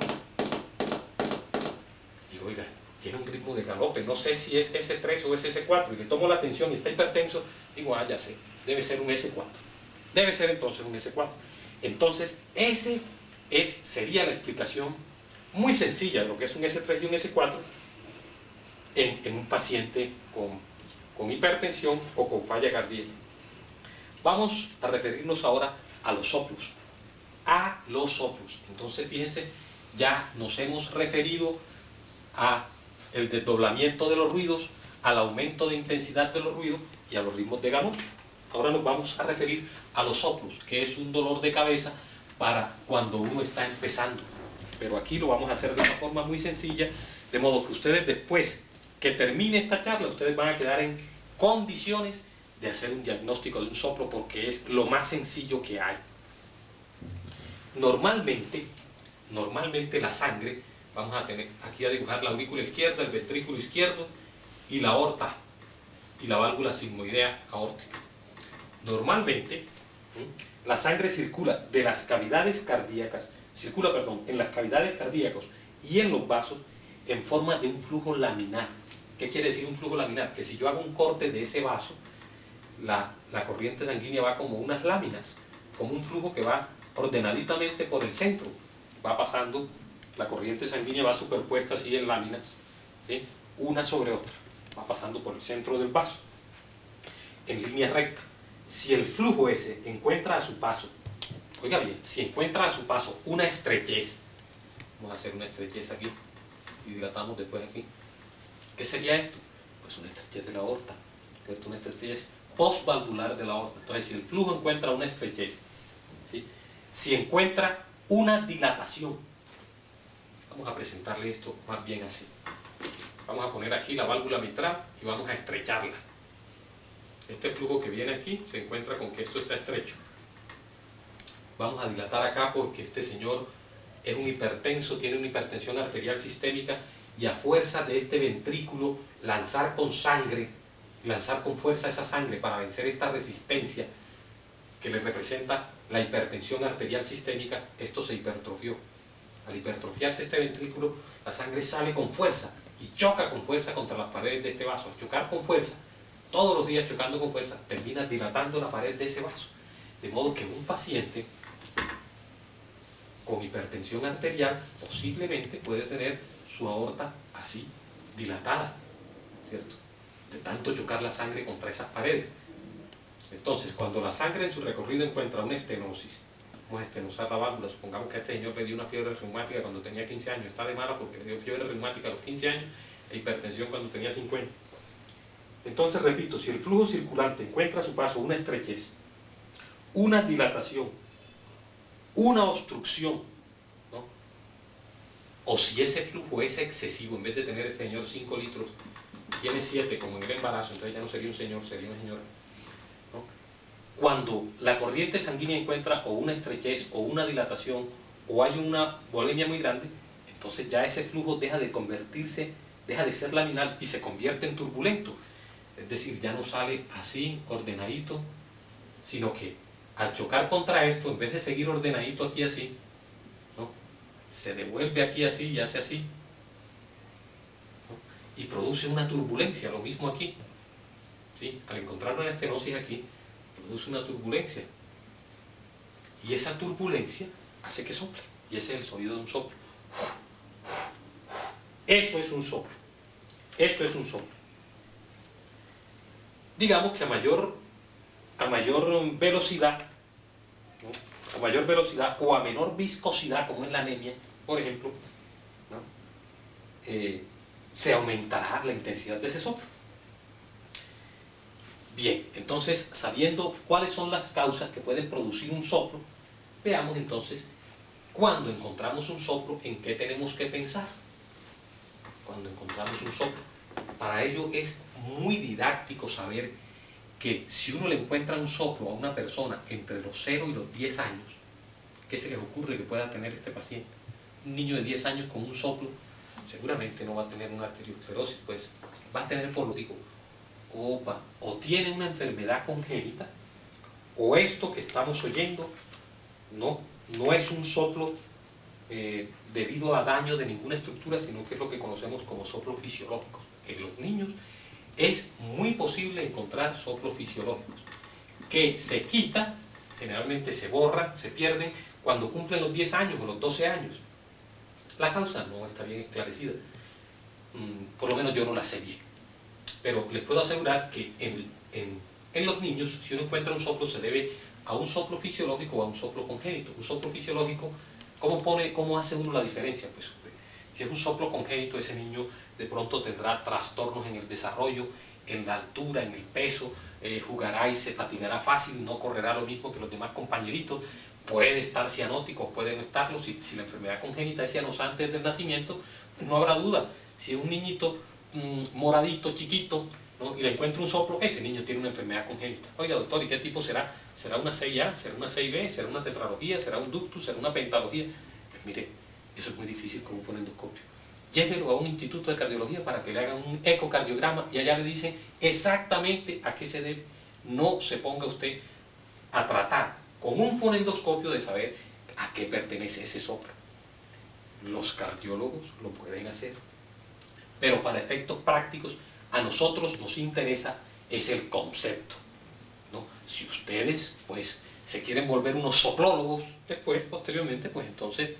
Digo, oiga, tiene un ritmo de galope, no sé si es S3 o es S4, y le tomo la atención y está hipertenso, digo, ya sé, debe ser un S4. Debe ser entonces un S4. Entonces, sería la explicación muy sencilla de lo que es un S3 y un S4 en un paciente con hipertensión o con falla cardíaca. Vamos a referirnos ahora a los soplos. A los soplos. Entonces, fíjense, ya nos hemos referido a el desdoblamiento de los ruidos, al aumento de intensidad de los ruidos y a los ritmos de galope. Ahora nos vamos a referir a los soplos, que es un dolor de cabeza para cuando uno está empezando. Pero aquí lo vamos a hacer de una forma muy sencilla, de modo que ustedes después que termine esta charla, ustedes van a quedar en condiciones de hacer un diagnóstico de un soplo, porque es lo más sencillo que hay. Normalmente la sangre, vamos a tener aquí a dibujar la aurícula izquierda, el ventrículo izquierdo y la aorta y la válvula sigmoidea aórtica. Normalmente la sangre circula de las cavidades cardíacas, en las cavidades cardíacas y en los vasos en forma de un flujo laminar. ¿Qué quiere decir un flujo laminar? Que si yo hago un corte de ese vaso, la corriente sanguínea va como unas láminas, como un flujo que va ordenaditamente por el centro, va pasando, la corriente sanguínea va superpuesta así en láminas, ¿sí? Una sobre otra, va pasando por el centro del vaso, en línea recta. Si el flujo ese encuentra a su paso, oiga bien, si encuentra a su paso una estrechez, vamos a hacer una estrechez aquí, y dilatamos después aquí, ¿qué sería esto? Pues una estrechez de la aorta, ¿cierto? Una estrechez postvalvular de la aorta. Entonces, si el flujo encuentra una estrechez, ¿sí? Si encuentra una dilatación, vamos a presentarle esto más bien así. Vamos a poner aquí la válvula mitral y vamos a estrecharla. Este flujo que viene aquí se encuentra con que esto está estrecho. Vamos a dilatar acá porque este señor es un hipertenso, tiene una hipertensión arterial sistémica, y a fuerza de este ventrículo lanzar con sangre, lanzar con fuerza esa sangre para vencer esta resistencia que le representa la hipertensión arterial sistémica, esto se hipertrofió. Al hipertrofiarse este ventrículo, la sangre sale con fuerza y choca con fuerza contra las paredes de este vaso. Al chocar con fuerza, todos los días chocando con fuerza, termina dilatando la pared de ese vaso. De modo que un paciente con hipertensión arterial posiblemente puede tener su aorta así, dilatada, ¿cierto? De tanto chocar la sangre contra esas paredes. Entonces, cuando la sangre en su recorrido encuentra una estenosis, vamos a estenosar la válvula, supongamos que a este señor le dio una fiebre reumática cuando tenía 15 años, está de mala porque le dio fiebre reumática a los 15 años e hipertensión cuando tenía 50. Entonces, repito, si el flujo circulante encuentra a su paso una estrechez, una dilatación, una obstrucción, ¿no? O si ese flujo es excesivo, en vez de tener este señor 5 litros, tiene 7 como en el embarazo, entonces ya no sería un señor, sería una señora, ¿no? Cuando la corriente sanguínea encuentra o una estrechez o una dilatación o hay una volemia muy grande, entonces ya ese flujo deja de convertirse, deja de ser laminar y se convierte en turbulento. Es decir, ya no sale así, ordenadito, sino que al chocar contra esto, en vez de seguir ordenadito aquí así, ¿no? Se devuelve aquí así y hace así, ¿no? Y produce una turbulencia, lo mismo aquí, ¿sí? Al encontrar una estenosis aquí, produce una turbulencia. Y esa turbulencia hace que sople, y ese es el sonido de un soplo. Eso es un soplo. Eso es un soplo. Digamos que a mayor velocidad, ¿no? A mayor velocidad o a menor viscosidad, como es la anemia, por ejemplo, ¿no? Se aumentará la intensidad de ese soplo. Bien, entonces, sabiendo cuáles son las causas que pueden producir un soplo, veamos entonces, cuando encontramos un soplo, en qué tenemos que pensar. Cuando encontramos un soplo, para ello es muy didáctico saber que si uno le encuentra un soplo a una persona entre los 0 y los 10 años, ¿qué se les ocurre que pueda tener este paciente? Un niño de 10 años con un soplo seguramente no va a tener una arteriosclerosis, pues va a tener, por lo digo, o tiene una enfermedad congénita, o esto que estamos oyendo no es un soplo debido a daño de ninguna estructura, sino que es lo que conocemos como soplos fisiológicos. En los niños es muy posible encontrar soplos fisiológicos que se quitan, generalmente se borran, se pierden cuando cumplen los 10 años o los 12 años. La causa no está bien esclarecida, por lo menos yo no la sé bien, pero les puedo asegurar que en los niños, si uno encuentra un soplo, se debe a un soplo fisiológico o a un soplo congénito. Un soplo fisiológico, ¿cómo hace uno la diferencia? Pues si es un soplo congénito, ese niño de pronto tendrá trastornos en el desarrollo, en la altura, en el peso, jugará y se fatigará fácil, no correrá lo mismo que los demás compañeritos, puede estar cianótico, puede no estarlo. Si la enfermedad congénita es cianosa antes del nacimiento, pues no habrá duda. Si es un niñito moradito, chiquito, ¿no?, y le encuentra un soplo, ese niño tiene una enfermedad congénita. Oiga, doctor, ¿y qué tipo será? ¿Será una 6A? ¿Será una 6B? ¿Será una tetralogía? ¿Será un ductus? ¿Será una pentalogía? Pues mire, eso es muy difícil con un fonendoscopio. Llévelo a un instituto de cardiología para que le hagan un ecocardiograma y allá le dicen exactamente a qué se debe. No se ponga usted a tratar con un fonendoscopio de saber a qué pertenece ese soplo. Los cardiólogos lo pueden hacer, pero para efectos prácticos a nosotros nos interesa es el concepto, ¿no? Si ustedes pues se quieren volver unos soplólogos después, posteriormente, pues entonces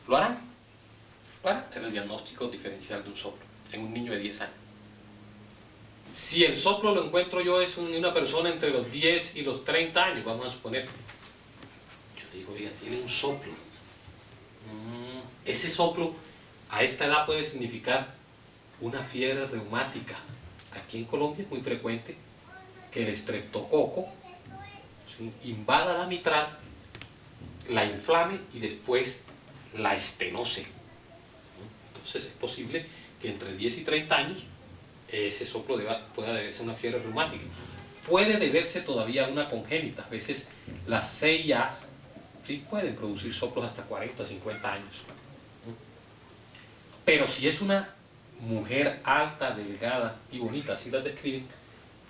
lo harán para hacer el diagnóstico diferencial de un soplo en un niño de 10 años. Si el soplo lo encuentro yo es una persona entre los 10 y los 30 años, vamos a suponer, yo digo, oiga, tiene un soplo. Ese soplo a esta edad puede significar una fiebre reumática. Aquí en Colombia es muy frecuente que el estreptococo, ¿sí?, invada la mitral, la inflame y después la estenose. Entonces es posible que entre 10 y 30 años ese soplo pueda deberse a una fiebre reumática. Puede deberse todavía a una congénita. A veces las CIAs, ¿sí?, pueden producir soplos hasta 40, 50 años. Pero si es una mujer alta, delgada y bonita, así las describen,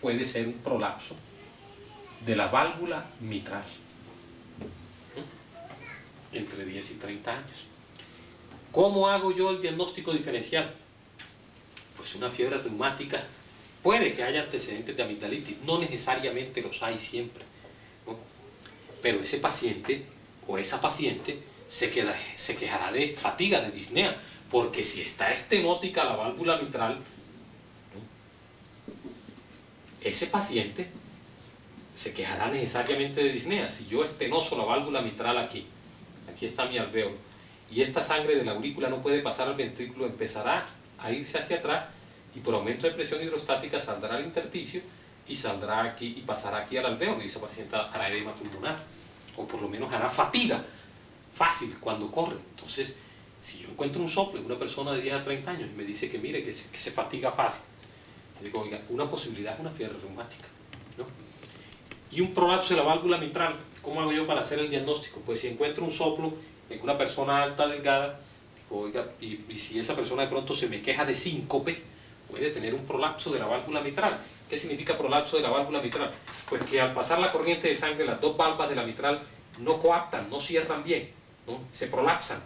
puede ser un prolapso de la válvula mitral entre 10 y 30 años. ¿Cómo hago yo el diagnóstico diferencial? Pues una fiebre reumática, puede que haya antecedentes de amigdalitis, no necesariamente los hay siempre, ¿no? Pero ese paciente o esa paciente se quejará de fatiga, de disnea, porque si está estenótica la válvula mitral, ¿no?, ese paciente se quejará necesariamente de disnea. Si yo estenoso la válvula mitral aquí está mi alvéolo, y esta sangre de la aurícula no puede pasar al ventrículo, empezará a irse hacia atrás y por aumento de presión hidrostática saldrá al intersticio y saldrá aquí y pasará aquí al alvéolo, y esa paciente hará edema pulmonar, o por lo menos hará fatiga fácil cuando corre. Entonces, si yo encuentro un soplo en una persona de 10 a 30 años y me dice que mire, que se fatiga fácil, yo digo, oiga, una posibilidad es una fiebre reumática, ¿no? Y un prolapso de la válvula mitral, ¿cómo hago yo para hacer el diagnóstico? Pues si encuentro un soplo en una persona alta, delgada, digo, oiga, y si esa persona de pronto se me queja de síncope, puede tener un prolapso de la válvula mitral. ¿Qué significa prolapso de la válvula mitral? Pues que al pasar la corriente de sangre, las dos valvas de la mitral no coaptan, no cierran bien, ¿no?, se prolapsan.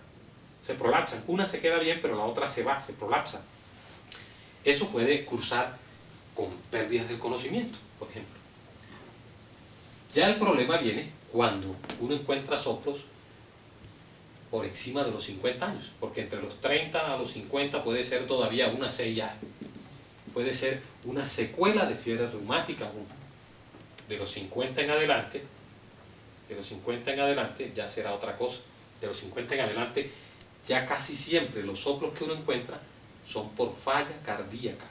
Una se queda bien, pero la otra se va, se prolapsa. Eso puede cursar con pérdidas del conocimiento, por ejemplo. Ya el problema viene cuando uno encuentra soplos por encima de los 50 años, porque entre los 30 a los 50 puede ser todavía una CIA, puede ser una secuela de fiebre reumática. De los 50 en adelante, ya será otra cosa. De los 50 en adelante, ya casi siempre los soplos que uno encuentra son por falla cardíaca.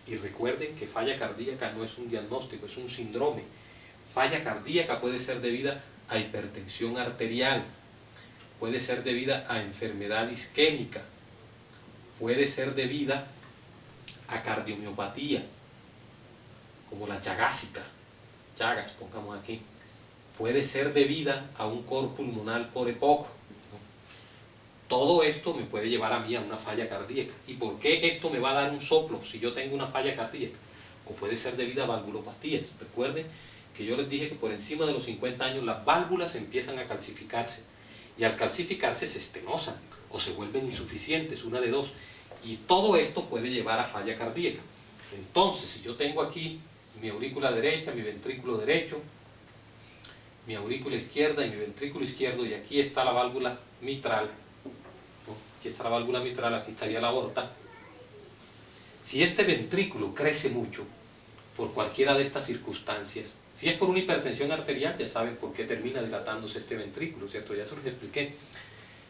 Y recuerden que falla cardíaca no es un diagnóstico, es un síndrome. Falla cardíaca puede ser debida a hipertensión arterial, puede ser debida a enfermedad isquémica, puede ser debida a cardiomiopatía, como la chagásica, Chagas, pongamos aquí, puede ser debida a un cor pulmonar por EPOC. Todo esto me puede llevar a mí a una falla cardíaca. ¿Y por qué esto me va a dar un soplo si yo tengo una falla cardíaca? O puede ser debida a valvulopatías. Recuerden que yo les dije que por encima de los 50 años las válvulas empiezan a calcificarse y al calcificarse se estenosan o se vuelven insuficientes, una de dos. Y todo esto puede llevar a falla cardíaca. Entonces, si yo tengo aquí mi aurícula derecha, mi ventrículo derecho, mi aurícula izquierda y mi ventrículo izquierdo, y aquí está la válvula mitral, ¿no? Aquí está la válvula mitral, aquí estaría la aorta. Si este ventrículo crece mucho, por cualquiera de estas circunstancias, si es por una hipertensión arterial, ya saben por qué termina dilatándose este ventrículo, ¿cierto? Ya se los expliqué.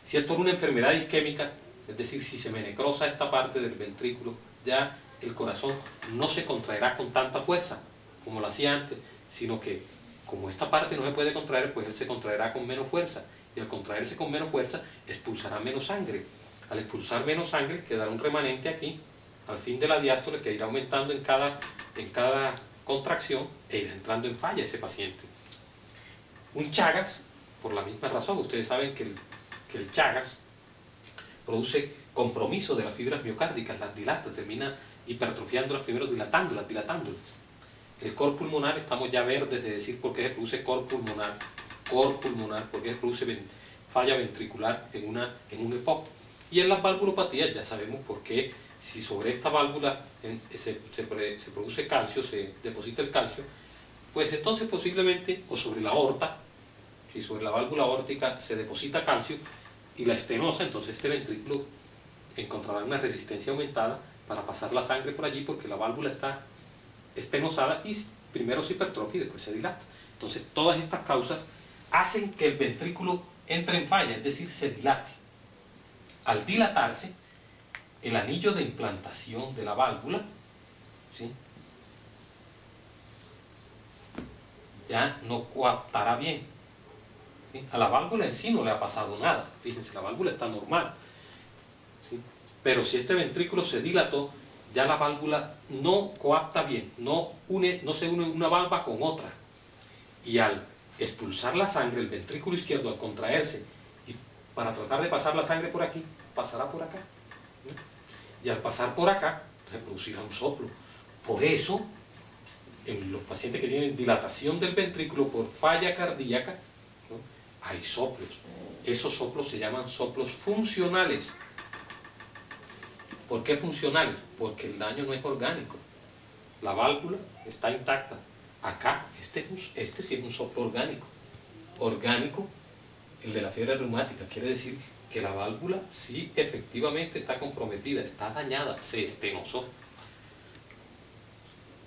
Si es por una enfermedad isquémica, es decir, si se me necrosa esta parte del ventrículo, ya el corazón no se contraerá con tanta fuerza como lo hacía antes, sino que como esta parte no se puede contraer, pues él se contraerá con menos fuerza, y al contraerse con menos fuerza expulsará menos sangre. Al expulsar menos sangre quedará un remanente aquí al fin de la diástole, que irá aumentando en cada contracción e irá entrando en falla ese paciente. Un Chagas, por la misma razón, ustedes saben que el Chagas produce compromiso de las fibras miocárdicas, las dilata, termina hipertrofiándolas primero, dilatándolas. El cor pulmonar, estamos ya verdes de decir por qué se produce cor pulmonar, porque se produce falla ventricular en un EPOC. Y en las valvulopatías ya sabemos por qué, si sobre esta válvula se produce calcio, se deposita el calcio, pues entonces posiblemente, o sobre la aorta, si sobre la válvula aórtica se deposita calcio y la estenosa, entonces este ventrículo encontrará una resistencia aumentada para pasar la sangre por allí, porque la válvula está estenosada y primero se hipertrofia y después se dilata. Entonces todas estas causas hacen que el ventrículo entre en falla, es decir, se dilate. Al dilatarse, el anillo de implantación de la válvula, ¿sí?, ya no coaptará bien, ¿sí? A la válvula en sí no le ha pasado nada, fíjense, la válvula está normal, ¿sí? Pero si este ventrículo se dilató, ya la válvula no coapta bien, no se une una valva con otra, y al expulsar la sangre, el ventrículo izquierdo, al contraerse y para tratar de pasar la sangre por aquí, pasará por acá, ¿no? Y al pasar por acá se producirá un soplo. Por eso en los pacientes que tienen dilatación del ventrículo por falla cardíaca, ¿no?, hay soplos. Esos soplos se llaman soplos funcionales. ¿Por qué funcionales? Porque el daño no es orgánico. La válvula está intacta. Acá, este sí es un soplo orgánico. Orgánico, el de la fiebre reumática, quiere decir que la válvula sí efectivamente está comprometida, está dañada, se estenosó.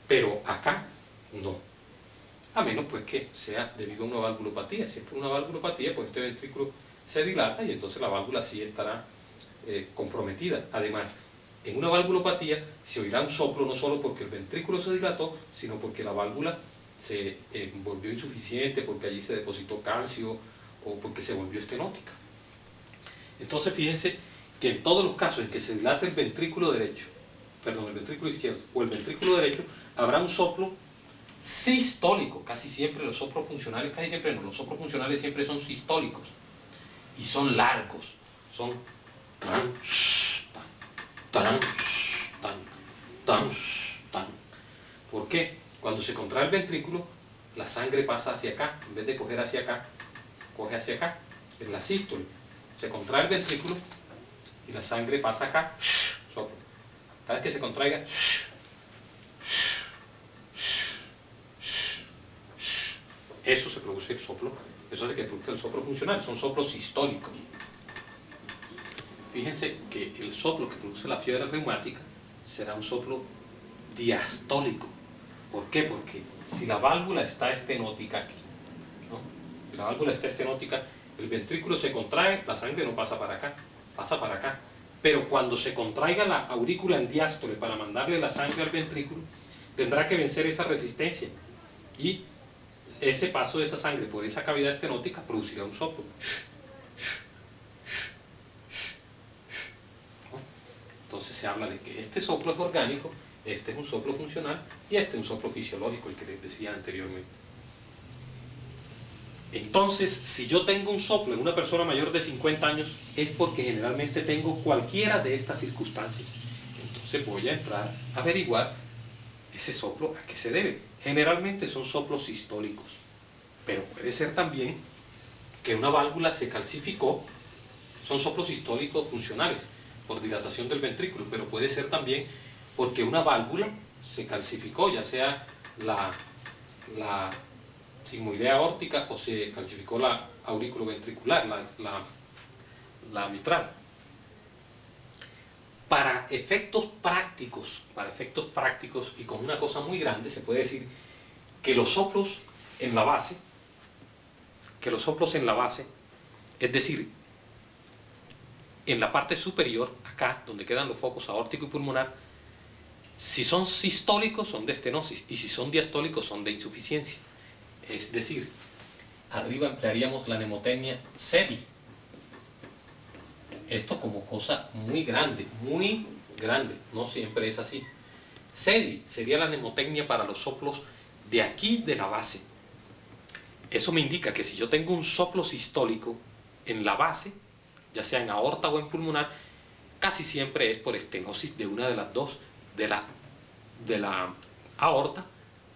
Pero acá no, a menos pues que sea debido a una valvulopatía. Si es por una valvulopatía, pues este ventrículo se dilata y entonces la válvula sí estará comprometida. Además, en una valvulopatía se oirá un soplo no solo porque el ventrículo se dilató, sino porque la válvula se volvió insuficiente, porque allí se depositó calcio o porque se volvió estenótica. Entonces fíjense que en todos los casos en que se dilate el ventrículo derecho, perdón, el ventrículo izquierdo o el ventrículo derecho, habrá un soplo sistólico. Casi siempre los soplos funcionales, casi siempre no, los soplos funcionales siempre son sistólicos y son largos, son tan, tan, tan, tan, tan. ¿Por qué? Cuando se contrae el ventrículo, la sangre pasa hacia acá, en vez de coger hacia acá, coge hacia acá, en la sístole. Se contrae el ventrículo y la sangre pasa acá, soplo. Cada vez que se contraiga, eso se produce el soplo, eso hace que produzca el soplo funcional, son soplos sistólicos. Fíjense que el soplo que produce la fiebre reumática será un soplo diastólico. ¿Por qué? Porque si la válvula está estenótica aquí, ¿no?, si la válvula está estenótica, el ventrículo se contrae, la sangre no pasa para acá, pasa para acá. Pero cuando se contraiga la aurícula en diástole para mandarle la sangre al ventrículo, tendrá que vencer esa resistencia. Y ese paso de esa sangre por esa cavidad estenótica producirá un soplo. Entonces se habla de que este soplo es orgánico, este es un soplo funcional y este es un soplo fisiológico, el que les decía anteriormente. Entonces, si yo tengo un soplo en una persona mayor de 50 años, es porque generalmente tengo cualquiera de estas circunstancias. Entonces voy a entrar a averiguar ese soplo a qué se debe. Generalmente son soplos sistólicos, pero puede ser también que una válvula se calcificó, son soplos sistólicos funcionales por dilatación del ventrículo, pero puede ser también porque una válvula se calcificó, ya sea la sigmoidea aórtica o se calcificó la auriculoventricular, la mitral. Para efectos prácticos y con una cosa muy grande, se puede decir que los soplos en la base, es decir, en la parte superior, acá, donde quedan los focos aórtico y pulmonar, si son sistólicos son de estenosis y si son diastólicos son de insuficiencia. Es decir, arriba emplearíamos la mnemotecnia SEDI. Esto como cosa muy grande, no siempre es así. SEDI sería la mnemotecnia para los soplos de aquí de la base. Eso me indica que si yo tengo un soplo sistólico en la base, ya sea en aorta o en pulmonar, casi siempre es por estenosis de una de las dos, de la aorta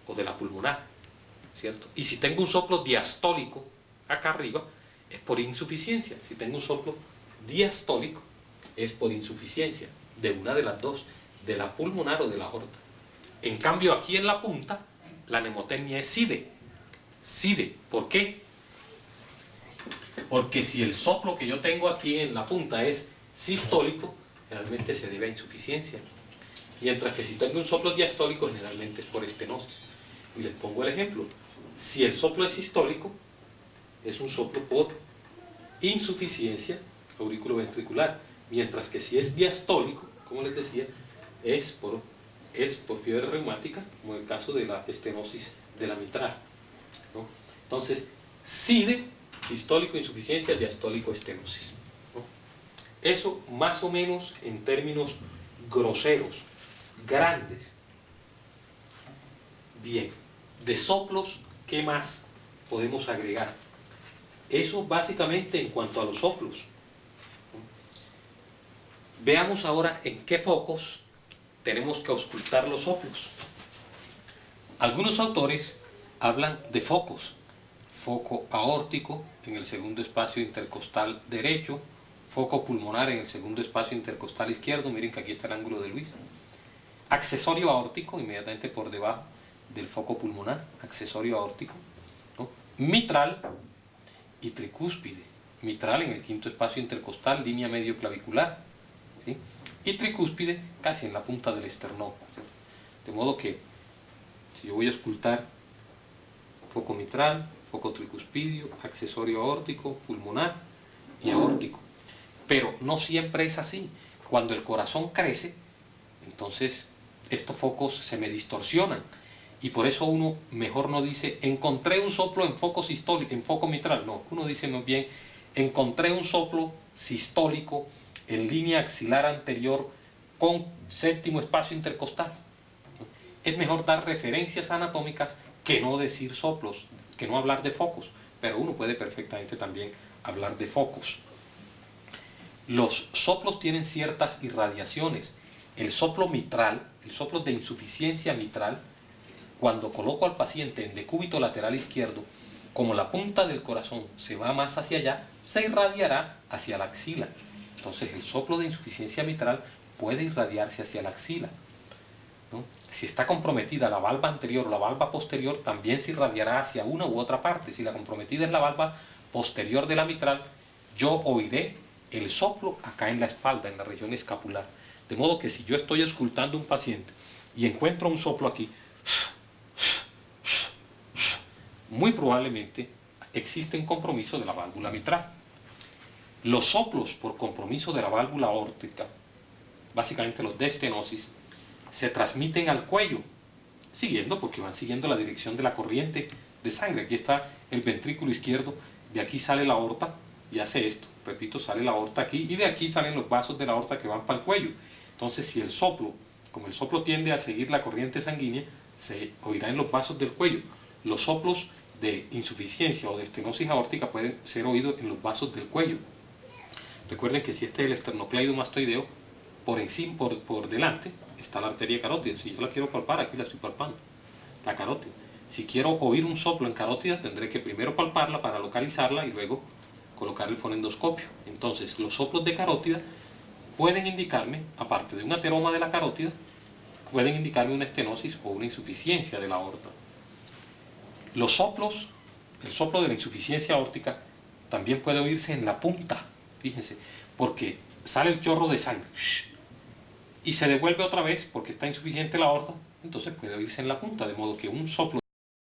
o de la pulmonar, ¿cierto? Y si tengo un soplo diastólico acá arriba, es por insuficiencia. Si tengo un soplo diastólico, es por insuficiencia de una de las dos, de la pulmonar o de la aorta. En cambio, aquí en la punta, la mnemotecnia es SIDE. SIDE, ¿por qué? Porque si el soplo que yo tengo aquí en la punta es sistólico, generalmente se debe a insuficiencia. Mientras que si tengo un soplo diastólico, generalmente es por estenosis. Y les pongo el ejemplo. Si el soplo es sistólico, es un soplo por insuficiencia auriculoventricular. Mientras que si es diastólico, como les decía, es por fiebre reumática, como en el caso de la estenosis de la mitral, ¿no? Entonces, SIDE, sistólico, insuficiencia, diastólico, estenosis, ¿no? Eso más o menos en términos groseros, grandes. Bien, de soplos, ¿qué más podemos agregar? Eso básicamente en cuanto a los soplos. Veamos ahora en qué focos tenemos que auscultar los soplos. Algunos autores hablan de focos: foco aórtico en el segundo espacio intercostal derecho, foco pulmonar en el segundo espacio intercostal izquierdo, miren que aquí está el ángulo de Luis, accesorio aórtico inmediatamente por debajo del foco pulmonar, accesorio aórtico, ¿no? Mitral y tricúspide. Mitral en el quinto espacio intercostal, línea medio clavicular, ¿sí? Y tricúspide casi en la punta del esternón, ¿sí? De modo que si yo voy a auscultar foco mitral, foco tricuspidio, accesorio aórtico, pulmonar y aórtico, pero no siempre es así. Cuando el corazón crece, entonces estos focos se me distorsionan y por eso uno mejor no dice encontré un soplo en foco sistólico, en foco mitral, no, uno dice más bien encontré un soplo sistólico en línea axilar anterior con séptimo espacio intercostal. Es mejor dar referencias anatómicas que no decir soplos, que no hablar de focos, pero uno puede perfectamente también hablar de focos. Los soplos tienen ciertas irradiaciones. El soplo mitral, el soplo de insuficiencia mitral, cuando coloco al paciente en decúbito lateral izquierdo, como la punta del corazón se va más hacia allá, se irradiará hacia la axila. Entonces el soplo de insuficiencia mitral puede irradiarse hacia la axila, ¿no? Si está comprometida la valva anterior o la valva posterior, también se irradiará hacia una u otra parte. Si la comprometida es la valva posterior de la mitral, yo oiré el soplo acá en la espalda, en la región escapular. De modo que si yo estoy auscultando a un paciente y encuentro un soplo aquí, muy probablemente existe un compromiso de la válvula mitral. Los soplos por compromiso de la válvula aórtica, básicamente los de estenosis, se transmiten al cuello, porque van siguiendo la dirección de la corriente de sangre. Aquí está el ventrículo izquierdo, de aquí sale la aorta y hace esto, repito, sale la aorta aquí y de aquí salen los vasos de la aorta que van para el cuello. Entonces si el soplo, como el soplo tiende a seguir la corriente sanguínea, se oirá en los vasos del cuello. Los soplos de insuficiencia o de estenosis aórtica pueden ser oídos en los vasos del cuello. Recuerden que si este es el esternocleidomastoideo, por encima, por delante está la arteria carótida. Si yo la quiero palpar, aquí la estoy palpando, la carótida. Si quiero oír un soplo en carótida, tendré que primero palparla para localizarla y luego colocar el fonendoscopio. Entonces, los soplos de carótida pueden indicarme, aparte de un ateroma de la carótida, pueden indicarme una estenosis o una insuficiencia de la aorta. Los soplos, el soplo de la insuficiencia aórtica, también puede oírse en la punta, fíjense, porque sale el chorro de sangre y se devuelve otra vez porque está insuficiente la aorta, entonces puede oírse en la punta, de modo que un soplo